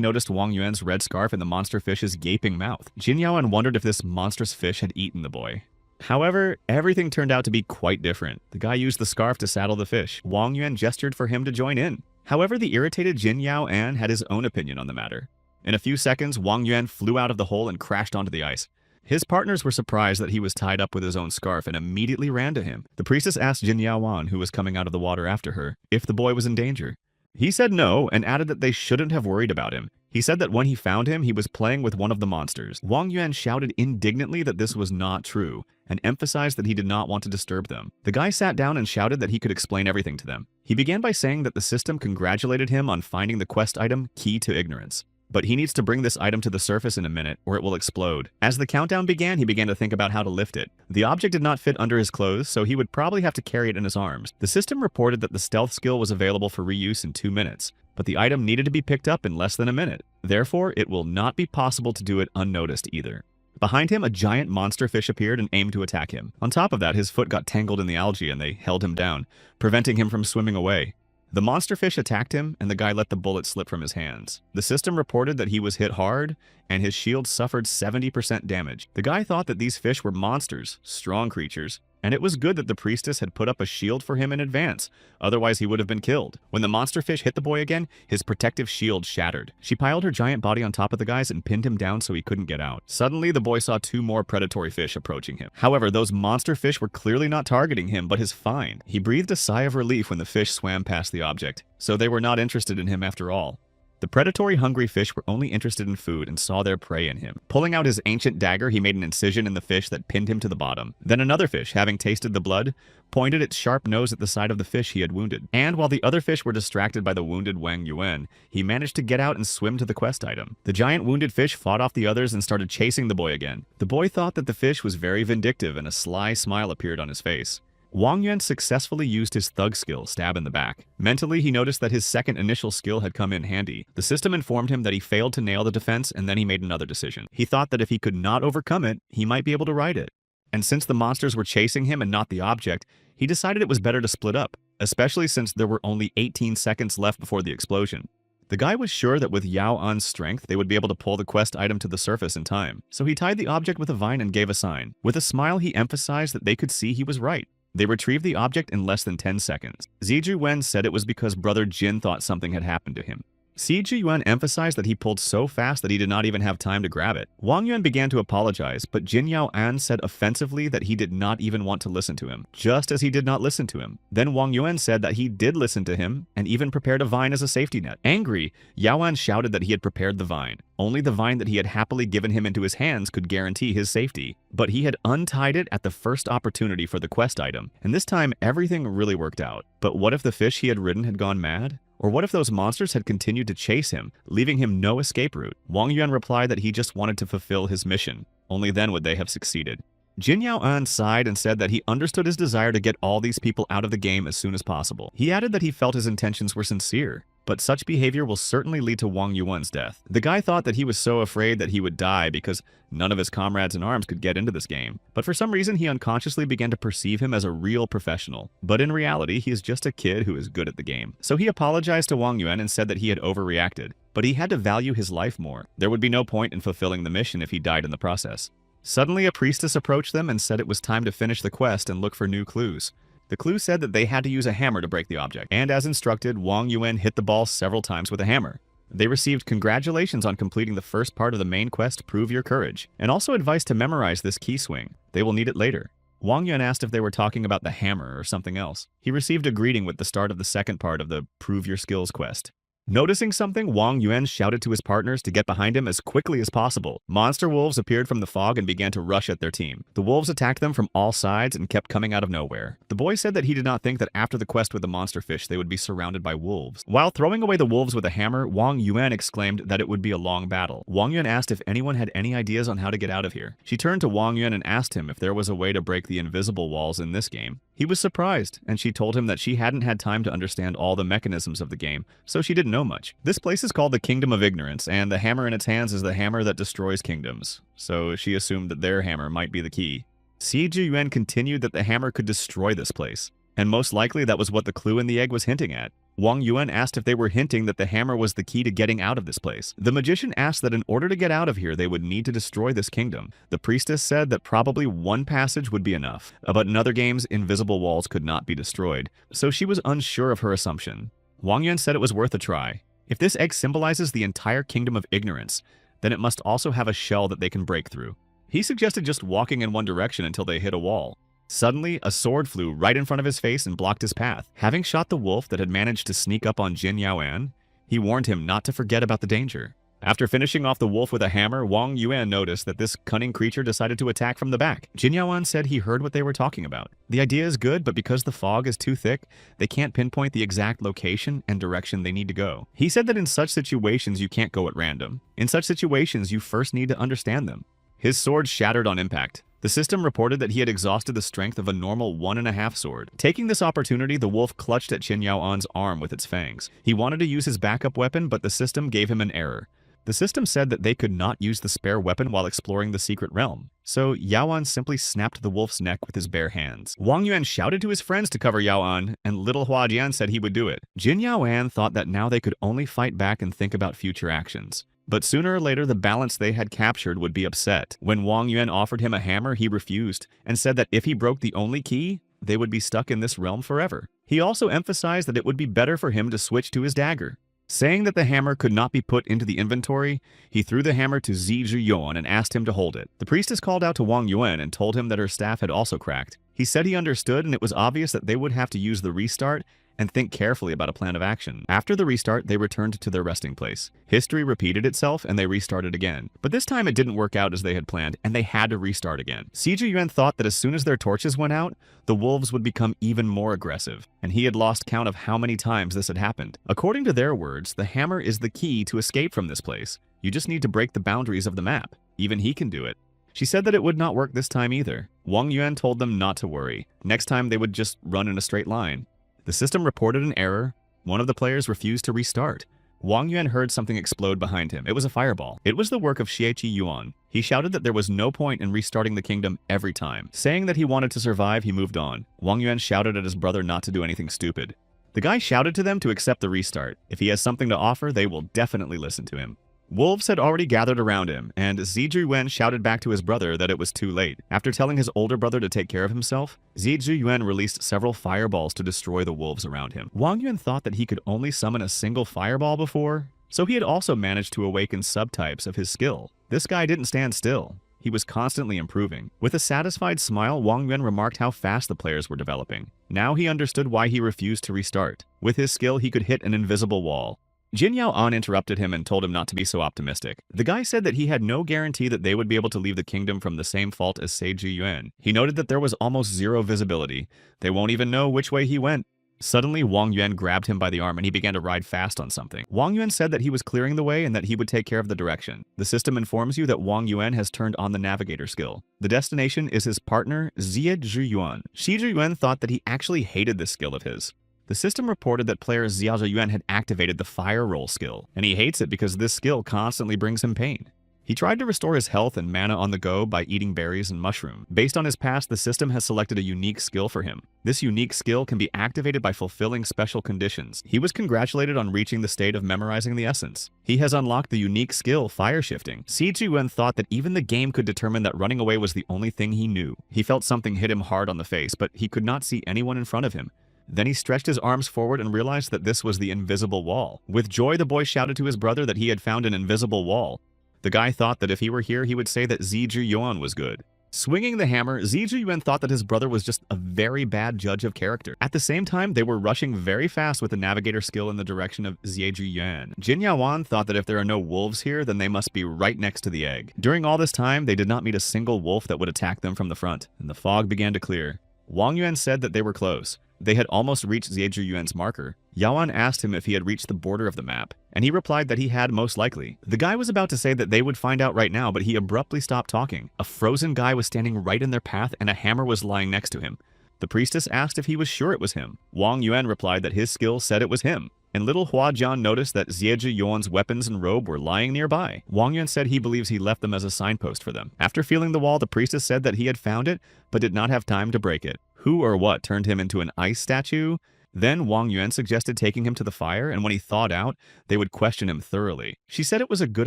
noticed Wang Yuan's red scarf in the monster fish's gaping mouth. Jin Yaoan wondered if this monstrous fish had eaten the boy. However, everything turned out to be quite different. The guy used the scarf to saddle the fish. Wang Yuan gestured for him to join in. However, the irritated Jin Yao An had his own opinion on the matter. In a few seconds, Wang Yuan flew out of the hole and crashed onto the ice. His partners were surprised that he was tied up with his own scarf and immediately ran to him. The priestess asked Jin Yao An, who was coming out of the water after her, if the boy was in danger. He said no and added that they shouldn't have worried about him. He said that when he found him, he was playing with one of the monsters. Wang Yuan shouted indignantly that this was not true and emphasized that he did not want to disturb them. The guy sat down and shouted that he could explain everything to them. He began by saying that the system congratulated him on finding the quest item Key to Ignorance. But he needs to bring this item to the surface in a minute or it will explode. As the countdown began, he began to think about how to lift it. The object did not fit under his clothes, so he would probably have to carry it in his arms. The system reported that the stealth skill was available for reuse in 2 minutes, but the item needed to be picked up in less than a minute. Therefore, it will not be possible to do it unnoticed either. Behind him, a giant monster fish appeared and aimed to attack him. On top of that, his foot got tangled in the algae and they held him down, preventing him from swimming away. The monster fish attacked him, and the guy let the bullet slip from his hands. The system reported that he was hit hard, and his shield suffered 70% damage. The guy thought that these fish were monsters, strong creatures, and it was good that the priestess had put up a shield for him in advance, otherwise he would have been killed. When the monster fish hit the boy again, his protective shield shattered. She piled her giant body on top of the guy's and pinned him down so he couldn't get out. Suddenly, the boy saw 2 more predatory fish approaching him. However, those monster fish were clearly not targeting him, but his find. He breathed a sigh of relief when the fish swam past the object, so they were not interested in him after all. The predatory hungry fish were only interested in food and saw their prey in him. Pulling out his ancient dagger, he made an incision in the fish that pinned him to the bottom. Then another fish, having tasted the blood, pointed its sharp nose at the side of the fish he had wounded. And while the other fish were distracted by the wounded Wang Yuan, he managed to get out and swim to the quest item. The giant wounded fish fought off the others and started chasing the boy again. The boy thought that the fish was very vindictive and a sly smile appeared on his face. Wang Yuan successfully used his thug skill, Stab in the Back. Mentally, he noticed that his second initial skill had come in handy. The system informed him that he failed to nail the defense, and then he made another decision. He thought that if he could not overcome it, he might be able to ride it. And since the monsters were chasing him and not the object, he decided it was better to split up, especially since there were only 18 seconds left before the explosion. The guy was sure that with Yao An's strength, they would be able to pull the quest item to the surface in time. So he tied the object with a vine and gave a sign. With a smile, he emphasized that they could see he was right. They retrieved the object in less than 10 seconds. Zi Wen said it was because Brother Jin thought something had happened to him. Zi Yuan emphasized that he pulled so fast that he did not even have time to grab it. Wang Yuan began to apologize, but Jin Yao An said offensively that he did not even want to listen to him, just as he did not listen to him. Then Wang Yuan said that he did listen to him and even prepared a vine as a safety net. Angry, Yao An shouted that he had prepared the vine. Only the vine that he had happily given him into his hands could guarantee his safety. But he had untied it at the first opportunity for the quest item, and this time everything really worked out. But what if the fish he had ridden had gone mad? Or what if those monsters had continued to chase him, leaving him no escape route? Wang Yuan replied that he just wanted to fulfill his mission. Only then would they have succeeded. Jin Yao An sighed and said that he understood his desire to get all these people out of the game as soon as possible. He added that he felt his intentions were sincere, but such behavior will certainly lead to Wang Yuan's death. The guy thought that he was so afraid that he would die because none of his comrades in arms could get into this game. But for some reason, he unconsciously began to perceive him as a real professional. But in reality, he is just a kid who is good at the game. So he apologized to Wang Yuan and said that he had overreacted. But he had to value his life more. There would be no point in fulfilling the mission if he died in the process. Suddenly, a priestess approached them and said it was time to finish the quest and look for new clues. The clue said that they had to use a hammer to break the object, and as instructed, Wang Yuan hit the ball several times with a hammer. They received congratulations on completing the first part of the main quest, Prove Your Courage, and also advice to memorize this key swing. They will need it later. Wang Yuan asked if they were talking about the hammer or something else. He received a greeting with the start of the second part of the Prove Your Skills quest. Noticing something, Wang Yuan shouted to his partners to get behind him as quickly as possible. Monster wolves appeared from the fog and began to rush at their team. The wolves attacked them from all sides and kept coming out of nowhere. The boy said that he did not think that after the quest with the monster fish they would be surrounded by wolves. While throwing away the wolves with a hammer, Wang Yuan exclaimed that it would be a long battle. Wang Yuan asked if anyone had any ideas on how to get out of here. She turned to Wang Yuan and asked him if there was a way to break the invisible walls in this game. He was surprised, and she told him that she hadn't had time to understand all the mechanisms of the game, so she didn't know much. This place is called the Kingdom of Ignorance, and the hammer in its hands is the hammer that destroys kingdoms, so she assumed that their hammer might be the key. Si Zhiyuan continued that the hammer could destroy this place, and most likely that was what the clue in the egg was hinting at. Wang Yuan asked if they were hinting that the hammer was the key to getting out of this place. The magician asked that in order to get out of here, they would need to destroy this kingdom. The priestess said that probably one passage would be enough, but in other games, invisible walls could not be destroyed, so she was unsure of her assumption. Wang Yuan said it was worth a try. If this egg symbolizes the entire kingdom of ignorance, then it must also have a shell that they can break through. He suggested just walking in one direction until they hit a wall. Suddenly, a sword flew right in front of his face and blocked his path. Having shot the wolf that had managed to sneak up on Jin Yaoan, he warned him not to forget about the danger. After finishing off the wolf with a hammer, Wang Yuan noticed that this cunning creature decided to attack from the back. Jin Yaoan said he heard what they were talking about. The idea is good, but because the fog is too thick, they can't pinpoint the exact location and direction they need to go. He said that in such situations you can't go at random. In such situations, you first need to understand them. His sword shattered on impact. The system reported that he had exhausted the strength of a normal 1.5 sword. Taking this opportunity, the wolf clutched at Qin Yaoan's arm with its fangs. He wanted to use his backup weapon, but the system gave him an error. The system said that they could not use the spare weapon while exploring the secret realm. So Yaoan simply snapped the wolf's neck with his bare hands. Wang Yuan shouted to his friends to cover Yaoan, and little Hua Jian said he would do it. Jin Yaoan thought that now they could only fight back and think about future actions. But sooner or later, the balance they had captured would be upset. When Wang Yuan offered him a hammer, he refused, and said that if he broke the only key, they would be stuck in this realm forever. He also emphasized that it would be better for him to switch to his dagger. Saying that the hammer could not be put into the inventory, he threw the hammer to Zi Zhiyuan and asked him to hold it. The priestess called out to Wang Yuan and told him that her staff had also cracked. He said he understood, and it was obvious that they would have to use the restart and think carefully about a plan of action. After the restart, they returned to their resting place. History repeated itself, and they restarted again. But this time it didn't work out as they had planned, and they had to restart again. Si Zhiyuan thought that as soon as their torches went out, the wolves would become even more aggressive, and he had lost count of how many times this had happened. According to their words, the hammer is the key to escape from this place. You just need to break the boundaries of the map. Even he can do it. She said that it would not work this time either. Wang Yuan told them not to worry. Next time they would just run in a straight line. The system reported an error. One of the players refused to restart. Wang Yuan heard something explode behind him. It was a fireball. It was the work of Xieqi Yuan. He shouted that there was no point in restarting the kingdom every time. Saying that he wanted to survive, he moved on. Wang Yuan shouted at his brother not to do anything stupid. The guy shouted to them to accept the restart. If he has something to offer, they will definitely listen to him. Wolves had already gathered around him, and Zi Zhiyuan shouted back to his brother that it was too late. After telling his older brother to take care of himself, Zi Zhiyuan released several fireballs to destroy the wolves around him. Wang Yuan thought that he could only summon a single fireball before, so he had also managed to awaken subtypes of his skill. This guy didn't stand still. He was constantly improving. With a satisfied smile, Wang Yuan remarked how fast the players were developing. Now he understood why he refused to restart. With his skill, he could hit an invisible wall. Jin Yaoan interrupted him and told him not to be so optimistic. The guy said that he had no guarantee that they would be able to leave the kingdom from the same fault as Sei Zhiyuan. He noted that there was almost zero visibility. They won't even know which way he went. Suddenly, Wang Yuan grabbed him by the arm and he began to ride fast on something. Wang Yuan said that he was clearing the way and that he would take care of the direction. The system informs you that Wang Yuan has turned on the navigator skill. The destination is his partner, Xie Zhiyuan. Xi Zhiyuan thought that he actually hated this skill of his. The system reported that player Xia Zhiyuan had activated the fire roll skill, and he hates it because this skill constantly brings him pain. He tried to restore his health and mana on the go by eating berries and mushrooms. Based on his past, the system has selected a unique skill for him. This unique skill can be activated by fulfilling special conditions. He was congratulated on reaching the state of memorizing the essence. He has unlocked the unique skill Fire Shifting. Si Ji-yuan thought that even the game could determine that running away was the only thing he knew. He felt something hit him hard on the face, but he could not see anyone in front of him. Then he stretched his arms forward and realized that this was the invisible wall. With joy, the boy shouted to his brother that he had found an invisible wall. The guy thought that if he were here, he would say that Si Ji-yuan was good. Swinging the hammer, Si Ji-yuan thought that his brother was just a very bad judge of character. At the same time, they were rushing very fast with the navigator skill in the direction of Si Ji-yuan. Jin Yaoan thought that if there are no wolves here, then they must be right next to the egg. During all this time, they did not meet a single wolf that would attack them from the front, and the fog began to clear. Wang Yuan said that they were close. They had almost reached Si Ji-yuan's marker. Yaoan asked him if he had reached the border of the map, and he replied that he had most likely. The guy was about to say that they would find out right now, but he abruptly stopped talking. A frozen guy was standing right in their path, and a hammer was lying next to him. The priestess asked if he was sure it was him. Wang Yuan replied that his skill said it was him. And little Hua Jian noticed that Si Ji-yuan's weapons and robe were lying nearby. Wang Yuan said he believes he left them as a signpost for them. After feeling the wall, the priestess said that he had found it, but did not have time to break it. Who or what turned him into an ice statue? Then Wang Yuan suggested taking him to the fire, and when he thawed out, they would question him thoroughly. She said it was a good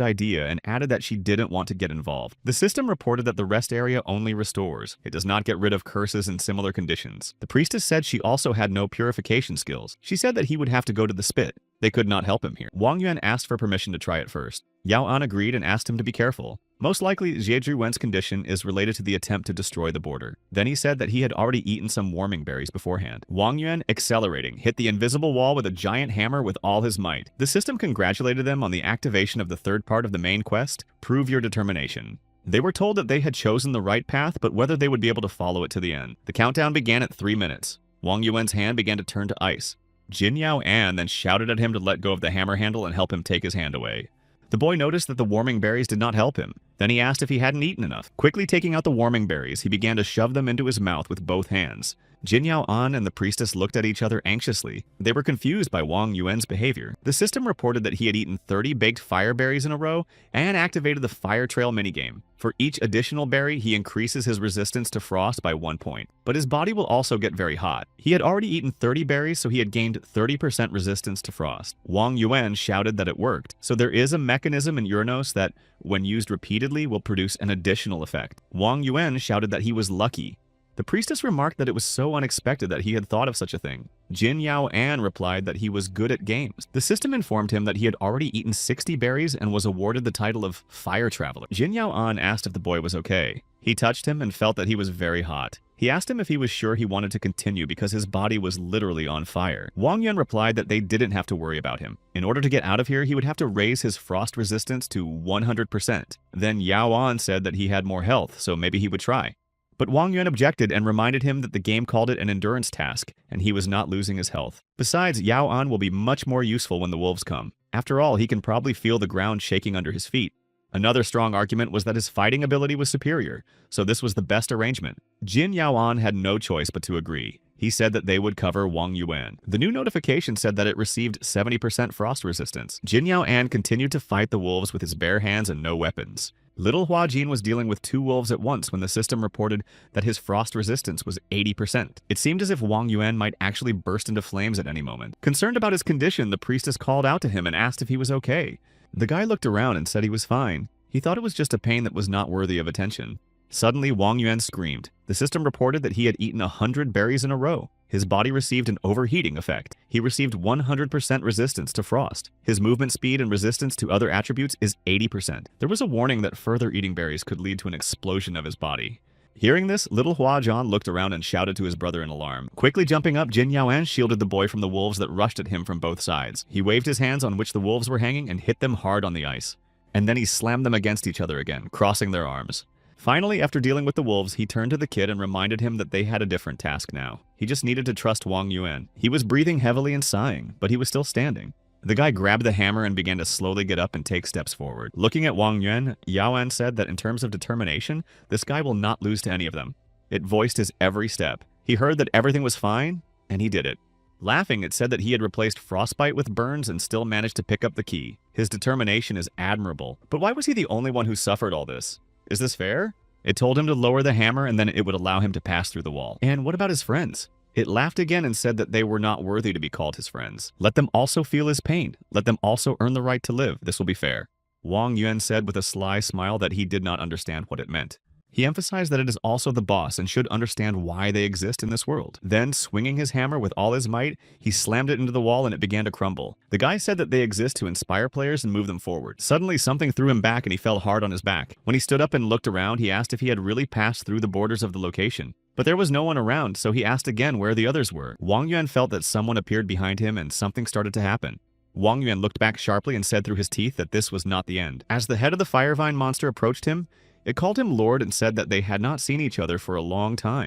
idea and added that she didn't want to get involved. The system reported that the rest area only restores. It does not get rid of curses in similar conditions. The priestess said she also had no purification skills. She said that he would have to go to the spit. They could not help him here. Wang Yuan asked for permission to try it first. Yao An agreed and asked him to be careful. Most likely, Si Ji-yuan's condition is related to the attempt to destroy the border. Then he said that he had already eaten some warming berries beforehand. Wang Yuan, accelerating, hit the invisible wall with a giant hammer with all his might. The system congratulated them on the activation of the third part of the main quest, Prove Your Determination. They were told that they had chosen the right path, but whether they would be able to follow it to the end. The countdown began at 3 minutes. Wang Yuan's hand began to turn to ice. Jin Yao An then shouted at him to let go of the hammer handle and help him take his hand away. The boy noticed that the warming berries did not help him. Then he asked if he hadn't eaten enough. Quickly taking out the warming berries, he began to shove them into his mouth with both hands. Jin Yao An and the priestess looked at each other anxiously. They were confused by Wang Yuan's behavior. The system reported that he had eaten 30 baked fire berries in a row and activated the Fire Trail minigame. For each additional berry, he increases his resistance to frost by 1 point. But his body will also get very hot. He had already eaten 30 berries, so he had gained 30% resistance to frost. Wang Yuan shouted that it worked. So there is a mechanism in Uranus that, when used repeatedly, will produce an additional effect. Wang Yuan shouted that he was lucky. The priestess remarked that it was so unexpected that he had thought of such a thing. Jin Yao An replied that he was good at games. The system informed him that he had already eaten 60 berries and was awarded the title of Fire Traveler. Jin Yao An asked if the boy was okay. He touched him and felt that he was very hot. He asked him if he was sure he wanted to continue because his body was literally on fire. Wang Yuan replied that they didn't have to worry about him. In order to get out of here, he would have to raise his frost resistance to 100%. Then Yao An said that he had more health, so maybe he would try. But Wang Yuan objected and reminded him that the game called it an endurance task, and he was not losing his health. Besides, Yao An will be much more useful when the wolves come. After all, he can probably feel the ground shaking under his feet. Another strong argument was that his fighting ability was superior, so this was the best arrangement. Jin Yao An had no choice but to agree. He said that they would cover Wang Yuan. The new notification said that it received 70% frost resistance. Jin Yao An continued to fight the wolves with his bare hands and no weapons. Little Hua Jin was dealing with 2 wolves at once when the system reported that his frost resistance was 80%. It seemed as if Wang Yuan might actually burst into flames at any moment. Concerned about his condition, the priestess called out to him and asked if he was okay. The guy looked around and said he was fine. He thought it was just a pain that was not worthy of attention. Suddenly, Wang Yuan screamed. The system reported that he had eaten 100 berries in a row. His body received an overheating effect. He received 100% resistance to frost. His movement speed and resistance to other attributes is 80%. There was a warning that further eating berries could lead to an explosion of his body. Hearing this, little Hua Jian looked around and shouted to his brother in alarm. Quickly jumping up, Jin Yaoan shielded the boy from the wolves that rushed at him from both sides. He waved his hands on which the wolves were hanging and hit them hard on the ice. And then he slammed them against each other again, crossing their arms. Finally, after dealing with the wolves, he turned to the kid and reminded him that they had a different task now. He just needed to trust Wang Yuan. He was breathing heavily and sighing, but he was still standing. The guy grabbed the hammer and began to slowly get up and take steps forward. Looking at Wang Yuan, Yaoan said that in terms of determination, this guy will not lose to any of them. It voiced his every step. He heard that everything was fine, and he did it. Laughing, it said that he had replaced frostbite with burns and still managed to pick up the key. His determination is admirable. But why was he the only one who suffered all this? Is this fair? It told him to lower the hammer and then it would allow him to pass through the wall. And what about his friends? It laughed again and said that they were not worthy to be called his friends. Let them also feel his pain. Let them also earn the right to live. This will be fair. Wang Yuan said with a sly smile that he did not understand what it meant. He emphasized that it is also the boss and should understand why they exist in this world. Then, swinging his hammer with all his might, he slammed it into the wall and it began to crumble. The guy said that they exist to inspire players and move them forward. Suddenly, something threw him back and he fell hard on his back. When he stood up and looked around, he asked if he had really passed through the borders of the location. But there was no one around, so he asked again where the others were. Wang Yuan felt that someone appeared behind him and something started to happen. Wang Yuan looked back sharply and said through his teeth that this was not the end. As the head of the Firevine monster approached him, it called him Lord and said that they had not seen each other for a long time.